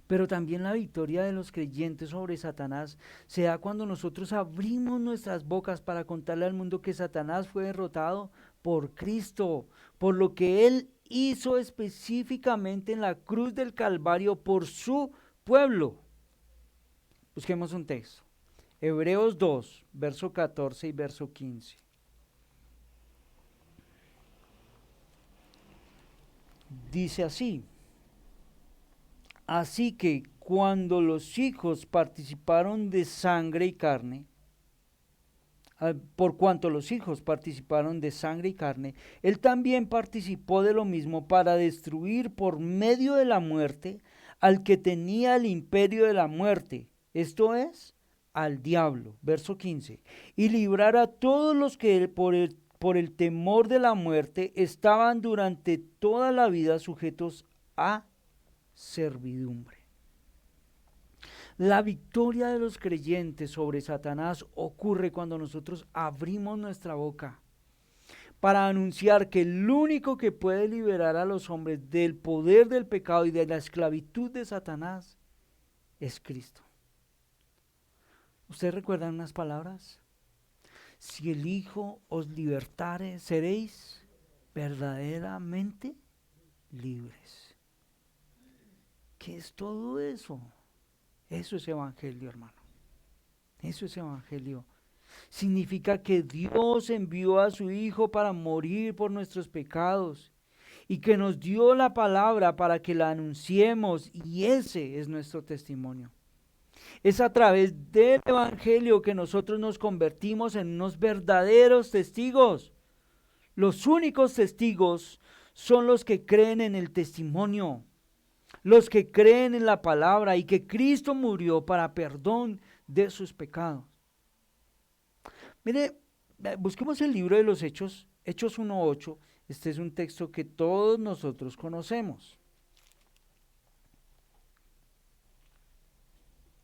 B: Pero también la victoria de los creyentes sobre Satanás se da cuando nosotros abrimos nuestras bocas para contarle al mundo que Satanás fue derrotado por Cristo, por lo que Él hizo específicamente en la cruz del Calvario por su pueblo. Busquemos un texto. Hebreos 2, verso 14 y verso 15. Dice así: así que cuando los hijos participaron de sangre y carne, por cuanto los hijos participaron de sangre y carne, él también participó de lo mismo para destruir por medio de la muerte al que tenía el imperio de la muerte, esto es, al diablo. Verso 15, y librar a todos los que por el temor de la muerte estaban durante toda la vida sujetos a servidumbre. La victoria de los creyentes sobre Satanás ocurre cuando nosotros abrimos nuestra boca para anunciar que el único que puede liberar a los hombres del poder del pecado y de la esclavitud de Satanás es Cristo. ¿Ustedes recuerdan unas palabras? Si el Hijo os libertare, seréis verdaderamente libres. ¿Qué es todo eso? Eso es evangelio, hermano. Eso es evangelio. Significa que Dios envió a su Hijo para morir por nuestros pecados y que nos dio la palabra para que la anunciemos, y ese es nuestro testimonio. Es a través del evangelio que nosotros nos convertimos en unos verdaderos testigos. Los únicos testigos son los que creen en el testimonio, los que creen en la palabra y que Cristo murió para perdón de sus pecados. Mire, busquemos el libro de los Hechos, Hechos 1:8. Este es un texto que todos nosotros conocemos.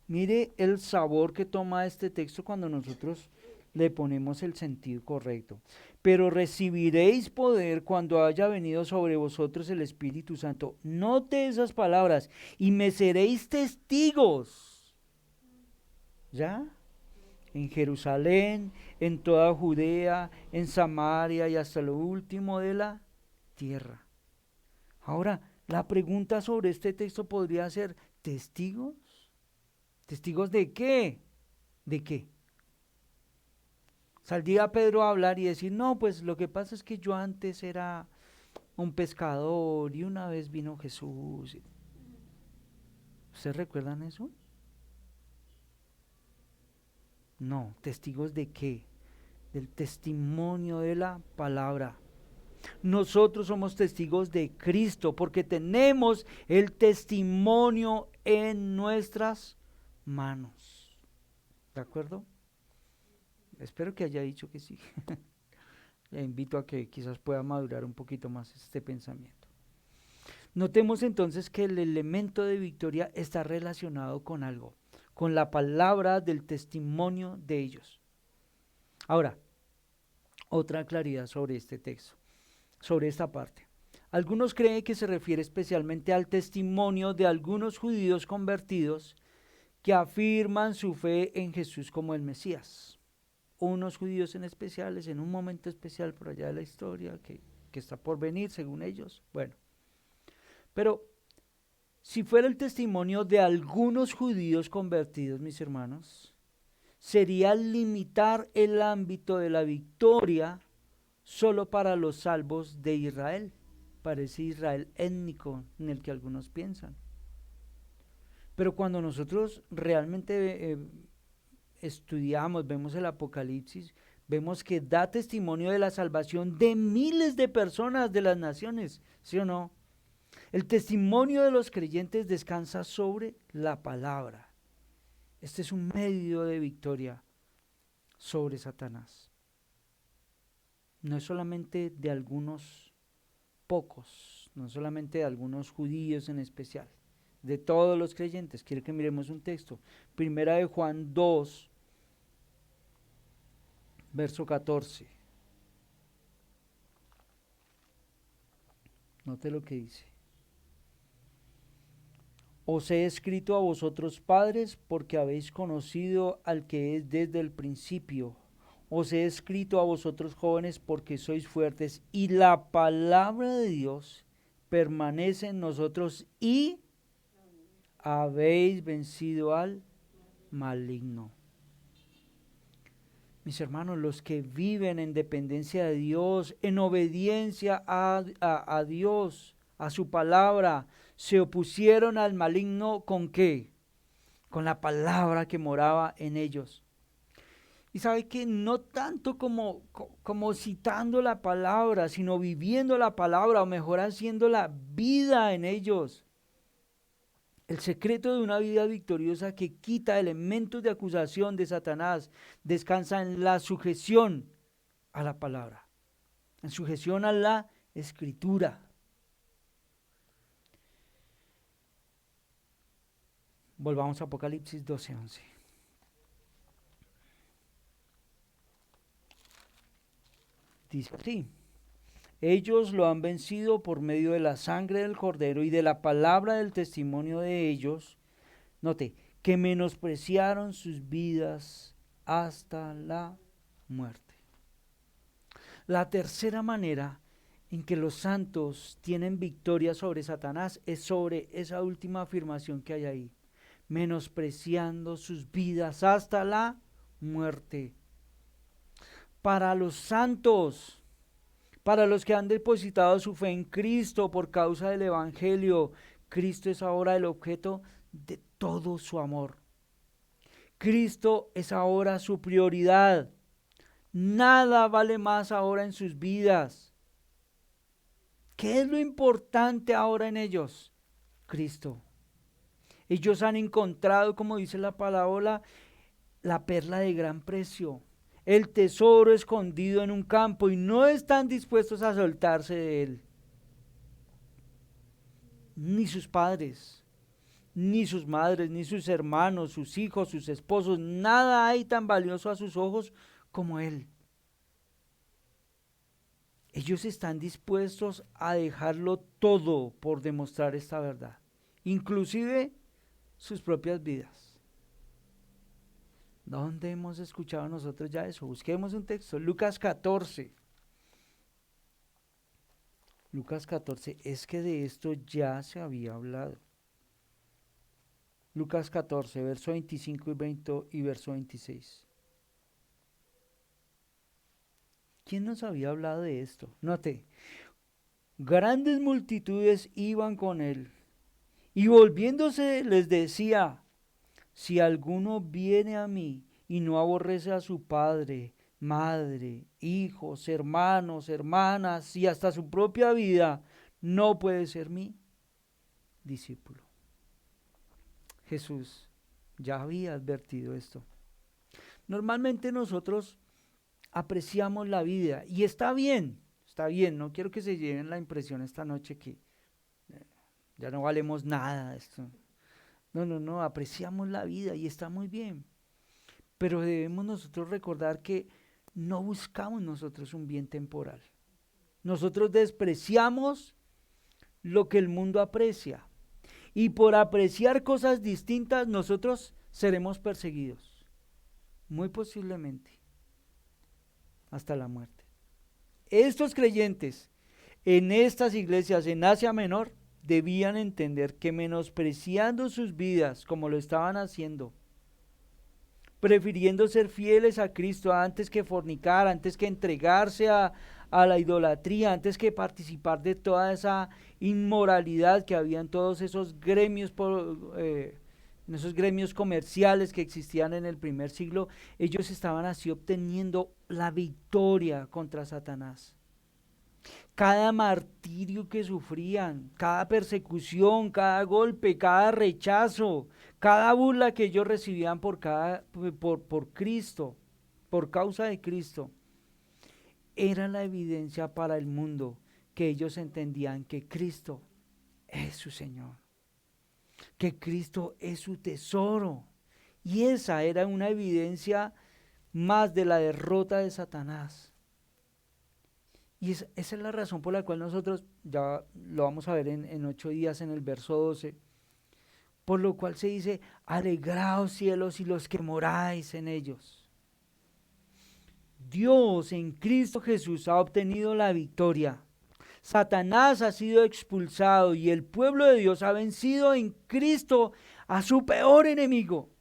B: Mire el sabor que toma este texto cuando nosotros le ponemos el sentido correcto. Pero recibiréis poder cuando haya venido sobre vosotros el Espíritu Santo. Note esas palabras. Y me seréis testigos. ¿Ya? En Jerusalén, en toda Judea, en Samaria y hasta lo último de la tierra. Ahora, la pregunta sobre este texto podría ser, ¿testigos? ¿Testigos de qué? ¿De qué? Saldría Pedro a hablar y decir, no, pues lo que pasa es que yo antes era un pescador y una vez vino Jesús. ¿Ustedes recuerdan eso? No, ¿testigos de qué? Del testimonio de la palabra. Nosotros somos testigos de Cristo porque tenemos el testimonio en nuestras manos. ¿De acuerdo? Espero que haya dicho que sí. Le invito a que quizás pueda madurar un poquito más este pensamiento. Notemos entonces que el elemento de victoria está relacionado con algo, con la palabra del testimonio de ellos. Ahora, otra claridad sobre este texto, sobre esta parte. Algunos creen que se refiere especialmente al testimonio de algunos judíos convertidos que afirman su fe en Jesús como el Mesías. Unos judíos en especiales, en un momento especial por allá de la historia, que está por venir según ellos. Bueno, pero si fuera el testimonio de algunos judíos convertidos, mis hermanos, sería limitar el ámbito de la victoria solo para los salvos de Israel, para ese Israel étnico en el que algunos piensan. Pero cuando nosotros realmente estudiamos, vemos el Apocalipsis, vemos que da testimonio de la salvación de miles de personas de las naciones, ¿sí o no? El testimonio de los creyentes descansa sobre la palabra. Este es un medio de victoria sobre Satanás. No es solamente de algunos pocos, no solamente de algunos judíos en especial, de todos los creyentes. Quiero que miremos un texto. Primera de Juan 2, verso 14. Note lo que dice. Os he escrito a vosotros padres porque habéis conocido al que es desde el principio. Os he escrito a vosotros jóvenes porque sois fuertes y la palabra de Dios permanece en nosotros y habéis vencido al maligno. Mis hermanos, los que viven en dependencia de Dios, en obediencia a Dios, a su palabra, se opusieron al maligno ¿con qué? Con la palabra que moraba en ellos. Y sabe que no tanto como citando la palabra, sino viviendo la palabra, o mejor haciendo la vida en ellos. El secreto de una vida victoriosa que quita elementos de acusación de Satanás descansa en la sujeción a la palabra, en sujeción a la escritura. Volvamos a Apocalipsis 12:11. Dice así: ellos lo han vencido por medio de la sangre del Cordero y de la palabra del testimonio de ellos. Note, que menospreciaron sus vidas hasta la muerte. La tercera manera en que los santos tienen victoria sobre Satanás es sobre esa última afirmación que hay ahí. Menospreciando sus vidas hasta la muerte. Para los santos, para los que han depositado su fe en Cristo por causa del Evangelio, Cristo es ahora el objeto de todo su amor. Cristo es ahora su prioridad. Nada vale más ahora en sus vidas. ¿Qué es lo importante ahora en ellos? Cristo. Ellos han encontrado, como dice la parábola, la perla de gran precio, el tesoro escondido en un campo, y no están dispuestos a soltarse de él. Ni sus padres, ni sus madres, ni sus hermanos, sus hijos, sus esposos, nada hay tan valioso a sus ojos como Él. Ellos están dispuestos a dejarlo todo por demostrar esta verdad, inclusive sus propias vidas. ¿Dónde hemos escuchado nosotros ya eso? Busquemos un texto, Lucas 14. Lucas 14, es que de esto ya se había hablado. Lucas 14, verso 25 y verso 26. ¿Quién nos había hablado de esto? Note, grandes multitudes iban con él, y volviéndose les decía: si alguno viene a mí y no aborrece a su padre, madre, hijos, hermanos, hermanas y hasta su propia vida, no puede ser mi discípulo. Jesús ya había advertido esto. Normalmente nosotros apreciamos la vida y está bien, no quiero que se lleven la impresión esta noche que ya no valemos nada. Esto. No, apreciamos la vida y está muy bien, pero debemos nosotros recordar que no buscamos nosotros un bien temporal. Nosotros despreciamos lo que el mundo aprecia y por apreciar cosas distintas nosotros seremos perseguidos, muy posiblemente hasta la muerte. Estos creyentes en estas iglesias en Asia Menor debían entender que menospreciando sus vidas como lo estaban haciendo, prefiriendo ser fieles a Cristo antes que fornicar, antes que entregarse a la idolatría, antes que participar de toda esa inmoralidad que había en todos esos gremios, en esos gremios comerciales que existían en el primer siglo, ellos estaban así obteniendo la victoria contra Satanás. Cada martirio que sufrían, cada persecución, cada golpe, cada rechazo, cada burla que ellos recibían por Cristo, por causa de Cristo, era la evidencia para el mundo que ellos entendían que Cristo es su Señor, que Cristo es su tesoro. Y esa era una evidencia más de la derrota de Satanás. Y esa es la razón por la cual nosotros, ya lo vamos a ver en 8 días en el verso 12, por lo cual se dice: alegraos cielos y los que moráis en ellos. Dios en Cristo Jesús ha obtenido la victoria. Satanás ha sido expulsado y el pueblo de Dios ha vencido en Cristo a su peor enemigo.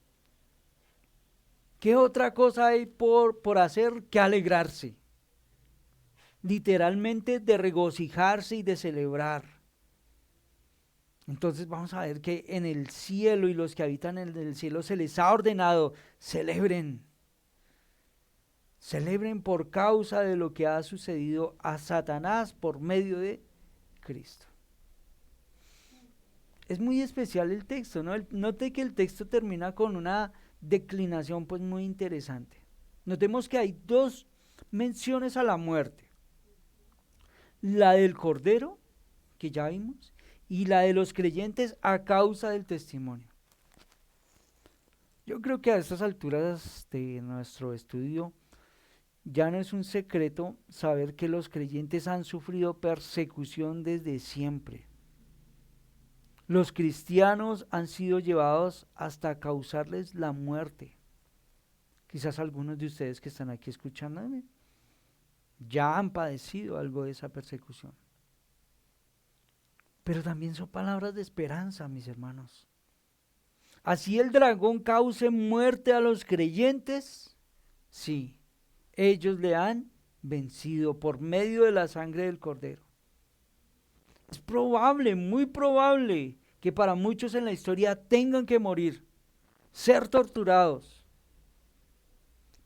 B: ¿Qué otra cosa hay por hacer que alegrarse? Literalmente de regocijarse y de celebrar. Entonces vamos a ver que en el cielo y los que habitan en el cielo se les ha ordenado: celebren. Celebren por causa de lo que ha sucedido a Satanás por medio de Cristo. Es muy especial el texto, ¿no? Note que el texto termina con una declinación pues muy interesante. Notemos que hay 2 menciones a la muerte. La del Cordero, que ya vimos, y la de los creyentes a causa del testimonio. Yo creo que a estas alturas de nuestro estudio ya no es un secreto saber que los creyentes han sufrido persecución desde siempre. Los cristianos han sido llevados hasta causarles la muerte. Quizás algunos de ustedes que están aquí escuchándome ya han padecido algo de esa persecución. Pero también son palabras de esperanza, mis hermanos. Así el dragón cause muerte a los creyentes, sí, ellos le han vencido por medio de la sangre del Cordero. Es probable, muy probable, que para muchos en la historia tengan que morir, ser torturados.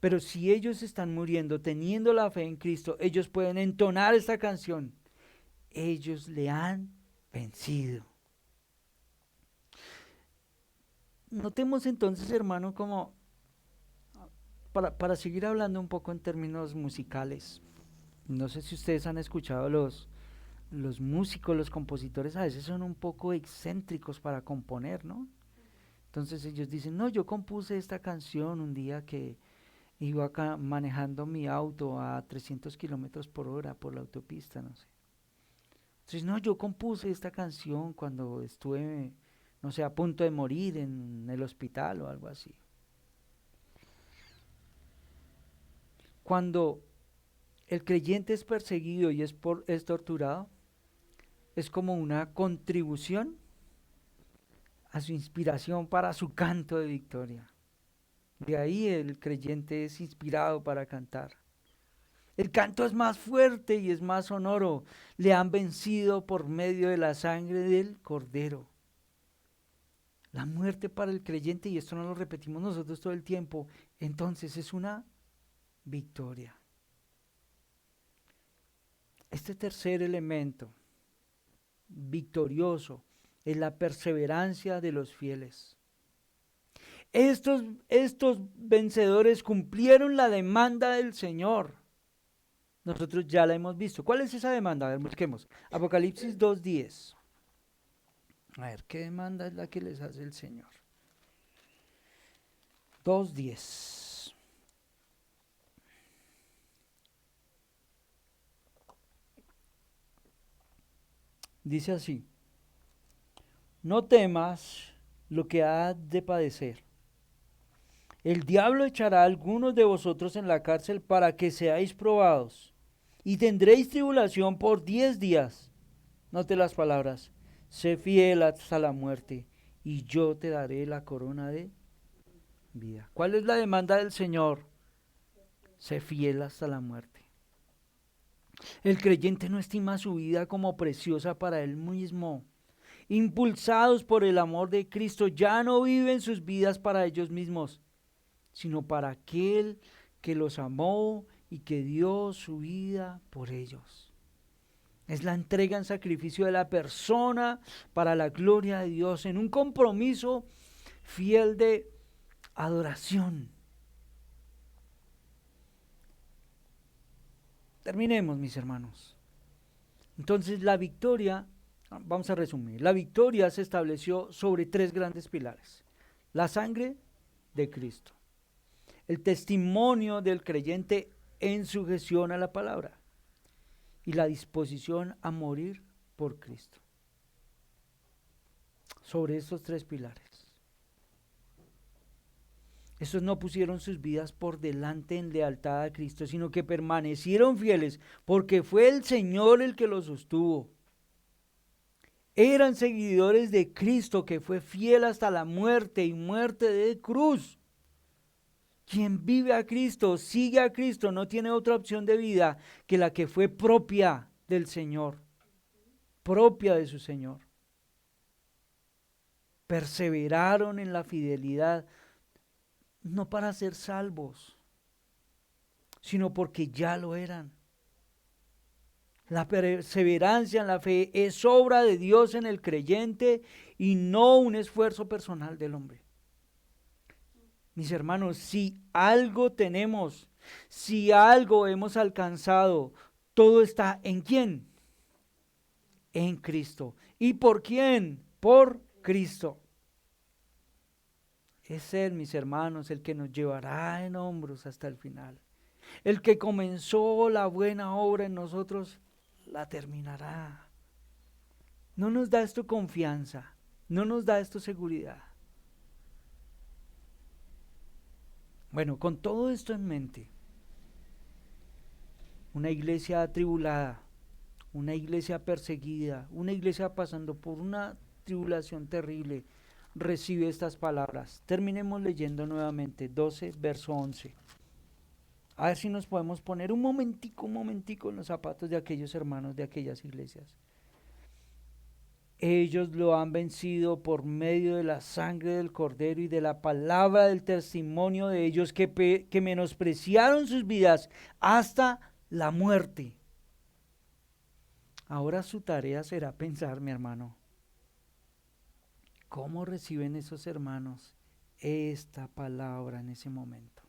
B: Pero si ellos están muriendo teniendo la fe en Cristo, ellos pueden entonar esta canción: ellos le han vencido. Notemos entonces, hermano, como para seguir hablando un poco en términos musicales, no sé si ustedes han escuchado los músicos, los compositores a veces son un poco excéntricos para componer, ¿no? Entonces ellos dicen: no, yo compuse esta canción un día que Iba acá manejando mi auto a 300 kilómetros por hora por la autopista, no sé. Entonces, no, yo compuse esta canción cuando estuve, no sé, a punto de morir en el hospital o algo así. Cuando el creyente es perseguido y es torturado, es como una contribución a su inspiración para su canto de victoria. De ahí el creyente es inspirado para cantar. El canto es más fuerte y es más sonoro. Le han vencido por medio de la sangre del Cordero. La muerte para el creyente, y esto no lo repetimos nosotros todo el tiempo, entonces es una victoria. Este tercer elemento victorioso es la perseverancia de los fieles. Estos vencedores cumplieron la demanda del Señor. Nosotros ya la hemos visto. ¿Cuál es esa demanda? A ver, busquemos. Apocalipsis 2:10. A ver, ¿qué demanda es la que les hace el Señor? 2:10. Dice así: no temas lo que has de padecer. El diablo echará a algunos de vosotros en la cárcel para que seáis probados, y tendréis tribulación por 10 días. Note las palabras: sé fiel hasta la muerte, y yo te daré la corona de vida. ¿Cuál es la demanda del Señor? Sé fiel hasta la muerte. El creyente no estima su vida como preciosa para él mismo. Impulsados por el amor de Cristo, ya no viven sus vidas para ellos mismos, sino para aquel que los amó y que dio su vida por ellos. Es la entrega en sacrificio de la persona para la gloria de Dios, en un compromiso fiel de adoración. Terminemos, mis hermanos. Entonces, la victoria, vamos a resumir, la victoria se estableció sobre 3 grandes pilares: la sangre de Cristo, el testimonio del creyente en sujeción a la palabra y la disposición a morir por Cristo. Sobre estos 3 pilares. Estos no pusieron sus vidas por delante en lealtad a Cristo, sino que permanecieron fieles porque fue el Señor el que los sostuvo. Eran seguidores de Cristo, que fue fiel hasta la muerte y muerte de cruz. Quien vive a Cristo, sigue a Cristo, no tiene otra opción de vida que la que fue propia del Señor, propia de su Señor. Perseveraron en la fidelidad, no para ser salvos, sino porque ya lo eran. La perseverancia en la fe es obra de Dios en el creyente y no un esfuerzo personal del hombre. Mis hermanos, si algo tenemos, si algo hemos alcanzado, todo está ¿en quién? En Cristo. ¿Y por quién? Por Cristo. Es Él, mis hermanos, el que nos llevará en hombros hasta el final. El que comenzó la buena obra en nosotros, la terminará. ¿No nos da esto confianza? ¿No nos da esto seguridad? Bueno, con todo esto en mente, una iglesia atribulada, una iglesia perseguida, una iglesia pasando por una tribulación terrible, recibe estas palabras. Terminemos leyendo nuevamente 12, verso 11. A ver si nos podemos poner un momentico en los zapatos de aquellos hermanos de aquellas iglesias. Ellos lo han vencido por medio de la sangre del Cordero y de la palabra del testimonio de ellos, que menospreciaron sus vidas hasta la muerte. Ahora su tarea será pensar, mi hermano, ¿cómo reciben esos hermanos esta palabra en ese momento?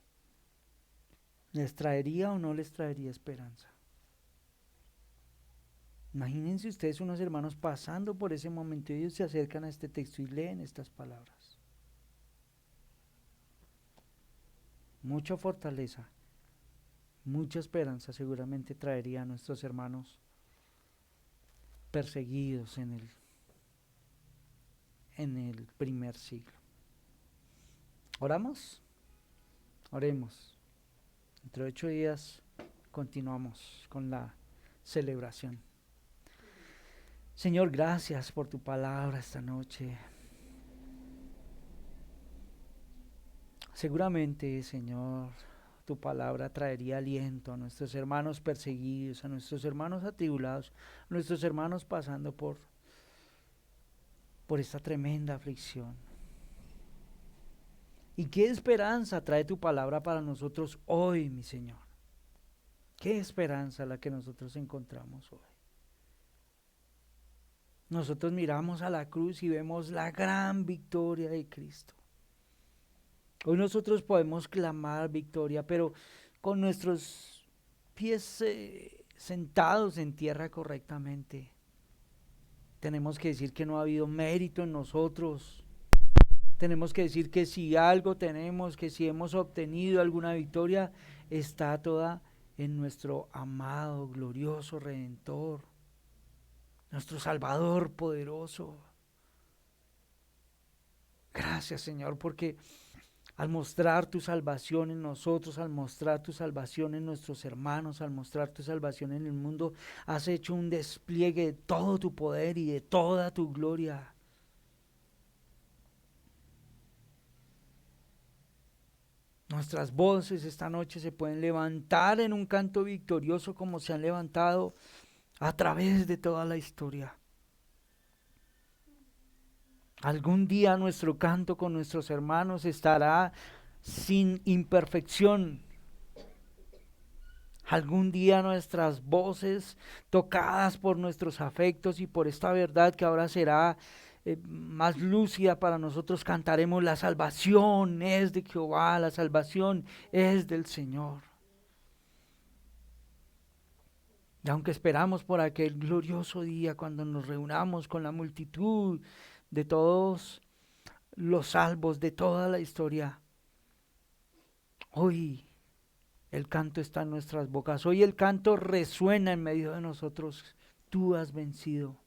B: ¿Les traería o no les traería esperanza? Imagínense ustedes unos hermanos pasando por ese momento y ellos se acercan a este texto y leen estas palabras. mucha fortaleza, mucha esperanza seguramente traería a nuestros hermanos perseguidos en el primer siglo. ¿Oramos? Oremos. Dentro de 8 días continuamos con la celebración. Señor, gracias por tu palabra esta noche. Seguramente, Señor, tu palabra traería aliento a nuestros hermanos perseguidos, a nuestros hermanos atribulados, a nuestros hermanos pasando por esta tremenda aflicción. ¿Y qué esperanza trae tu palabra para nosotros hoy, mi Señor? ¿Qué esperanza la que nosotros encontramos hoy? Nosotros miramos a la cruz y vemos la gran victoria de Cristo. Hoy nosotros podemos clamar victoria, pero con nuestros pies sentados en tierra correctamente. Tenemos que decir que no ha habido mérito en nosotros. Tenemos que decir que si algo tenemos, que si hemos obtenido alguna victoria, está toda en nuestro amado, glorioso Redentor, nuestro Salvador poderoso. Gracias, Señor, porque al mostrar tu salvación en nosotros, al mostrar tu salvación en nuestros hermanos, al mostrar tu salvación en el mundo, has hecho un despliegue de todo tu poder y de toda tu gloria. Nuestras voces esta noche se pueden levantar en un canto victorioso como se han levantado a través de toda la historia. Algún día nuestro canto con nuestros hermanos estará sin imperfección. Algún día nuestras voces tocadas por nuestros afectos y por esta verdad que ahora será más lúcida para nosotros, cantaremos: la salvación es de Jehová, la salvación es del Señor. Y aunque esperamos por aquel glorioso día cuando nos reunamos con la multitud de todos los salvos de toda la historia, hoy el canto está en nuestras bocas, hoy el canto resuena en medio de nosotros. Tú has vencido.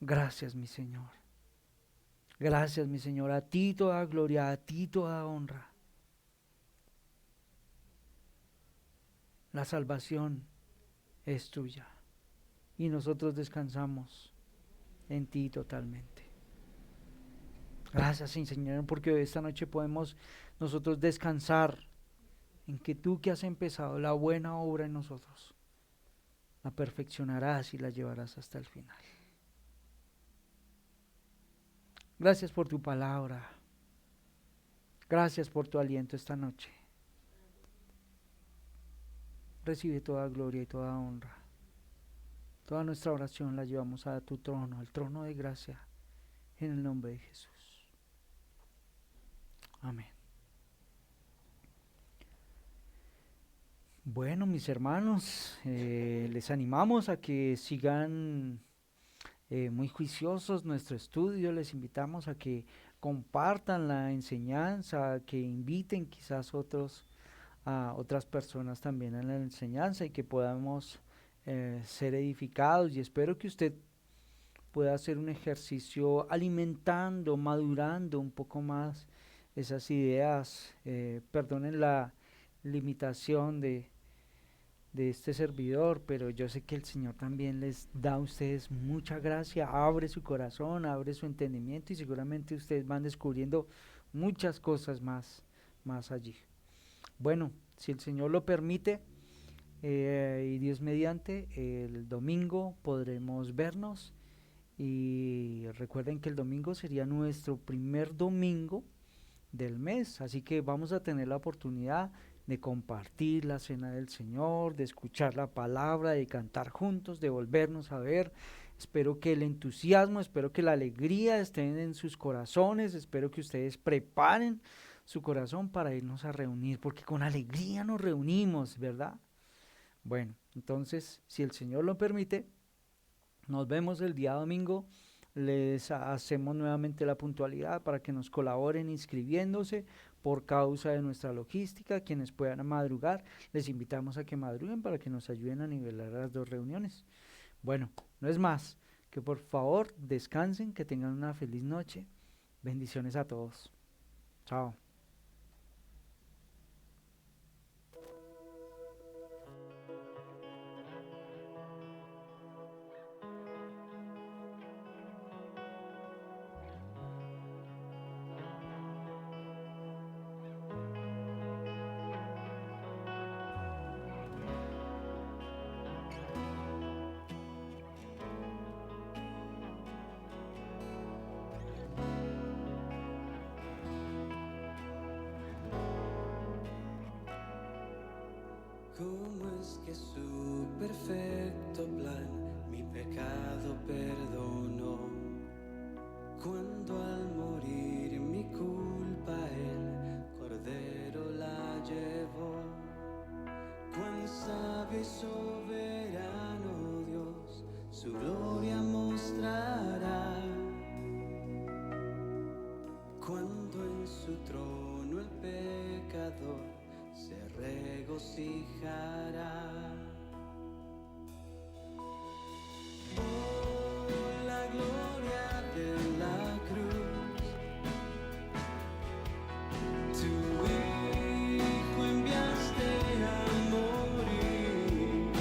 B: Gracias, mi Señor. Gracias, mi Señor. A ti toda gloria, a ti toda honra. La salvación es tuya y nosotros descansamos en ti totalmente. Gracias, Señor, porque esta noche podemos nosotros descansar en que tú, que has empezado la buena obra en nosotros, la perfeccionarás y la llevarás hasta el final. Gracias por tu palabra. Gracias por tu aliento esta noche. Recibe toda gloria y toda honra. Toda nuestra oración la llevamos a tu trono, al trono de gracia, en el nombre de Jesús. Amén. Bueno, mis hermanos, les animamos a que sigan muy juiciosos nuestro estudio. Les invitamos a que compartan la enseñanza, que inviten quizás a otras personas también a la enseñanza y que podamos ser edificados. Y espero que usted pueda hacer un ejercicio alimentando, madurando un poco más esas ideas. Perdonen la limitación de este servidor, pero yo sé que el Señor también les da a ustedes mucha gracia, abre su corazón, abre su entendimiento y seguramente ustedes van descubriendo muchas cosas más allí. Bueno, si el Señor lo permite y Dios mediante, el domingo podremos vernos y recuerden que el domingo sería nuestro primer domingo del mes, así que vamos a tener la oportunidad de compartir la cena del Señor, de escuchar la palabra, de cantar juntos, de volvernos a ver. Espero que el entusiasmo, espero que la alegría estén en sus corazones, espero que ustedes preparen su corazón para irnos a reunir, porque con alegría nos reunimos, ¿verdad? Bueno, entonces, si el Señor lo permite, nos vemos el día domingo. Les hacemos nuevamente la puntualidad para que nos colaboren inscribiéndose, por causa de nuestra logística. Quienes puedan madrugar, les invitamos a que madruguen para que nos ayuden a nivelar las dos reuniones. Bueno, no es más, que por favor descansen, que tengan una feliz noche. Bendiciones a todos. Chao.
A: ¿Cómo es que su perfecto plan mi pecado perdonó? Cuando al morir mi culpa el Cordero la llevó. Cuán sabio y soberano Dios su gloria mostrará. Cuando en su trono el pecador se regocijará. Oh, la gloria de la cruz, tu Hijo enviaste a morir.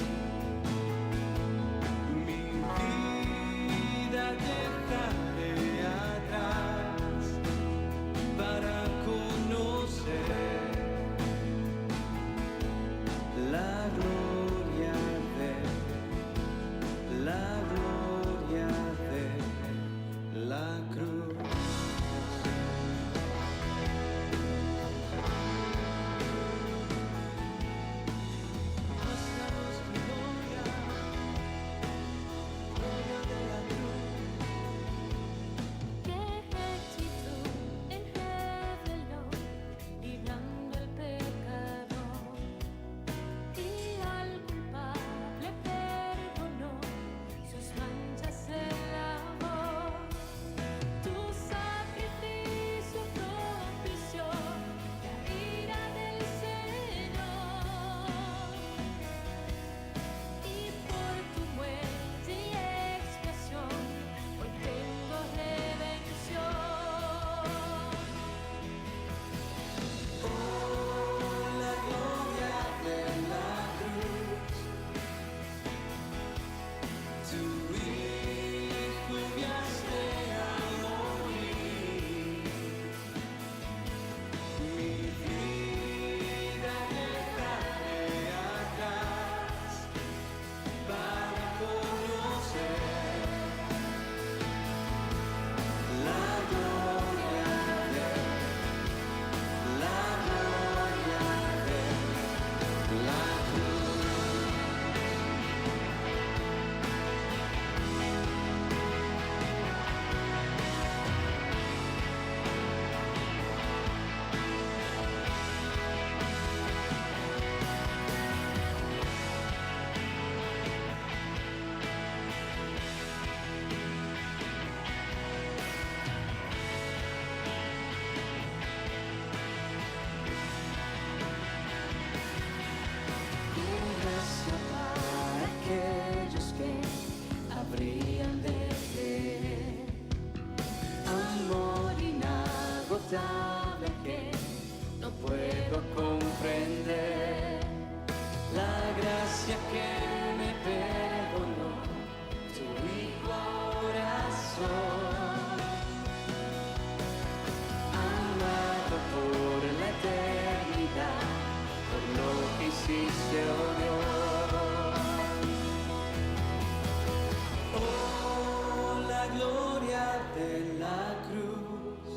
A: Mi vida dejaré atrás para conocer la gloria de la cruz. Mostramos tu gloria de la cruz.
C: Que rectitud él reveló, librando el pecado, y al culpable perdonó, sus manchas se lavó. Tu sacrificio propició la ira del Señor, y por tu muerte y expiación hoy tengo redención.
A: Oh, la gloria de la cruz, tu Hijo enviaste a morir. Mi vida dejaré atrás para conocer la gloria de la cruz. Gracia para aquellos que habrían de creer. Amor inagotable que no puedo comprender. La gracia que me perdonó, tu Hijo ahora soy. Amado por la eternidad, por lo que hiciste, oh Dios. Oh, la gloria de la cruz,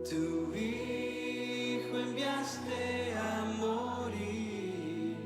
A: tu Hijo enviaste a morir.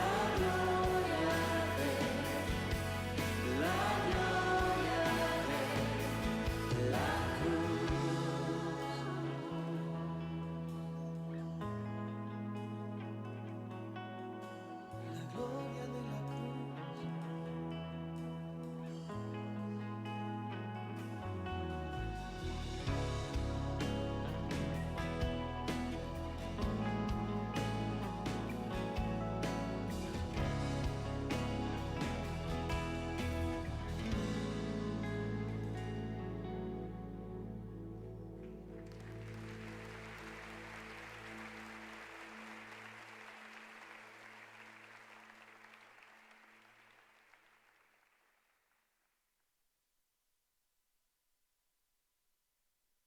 A: gloria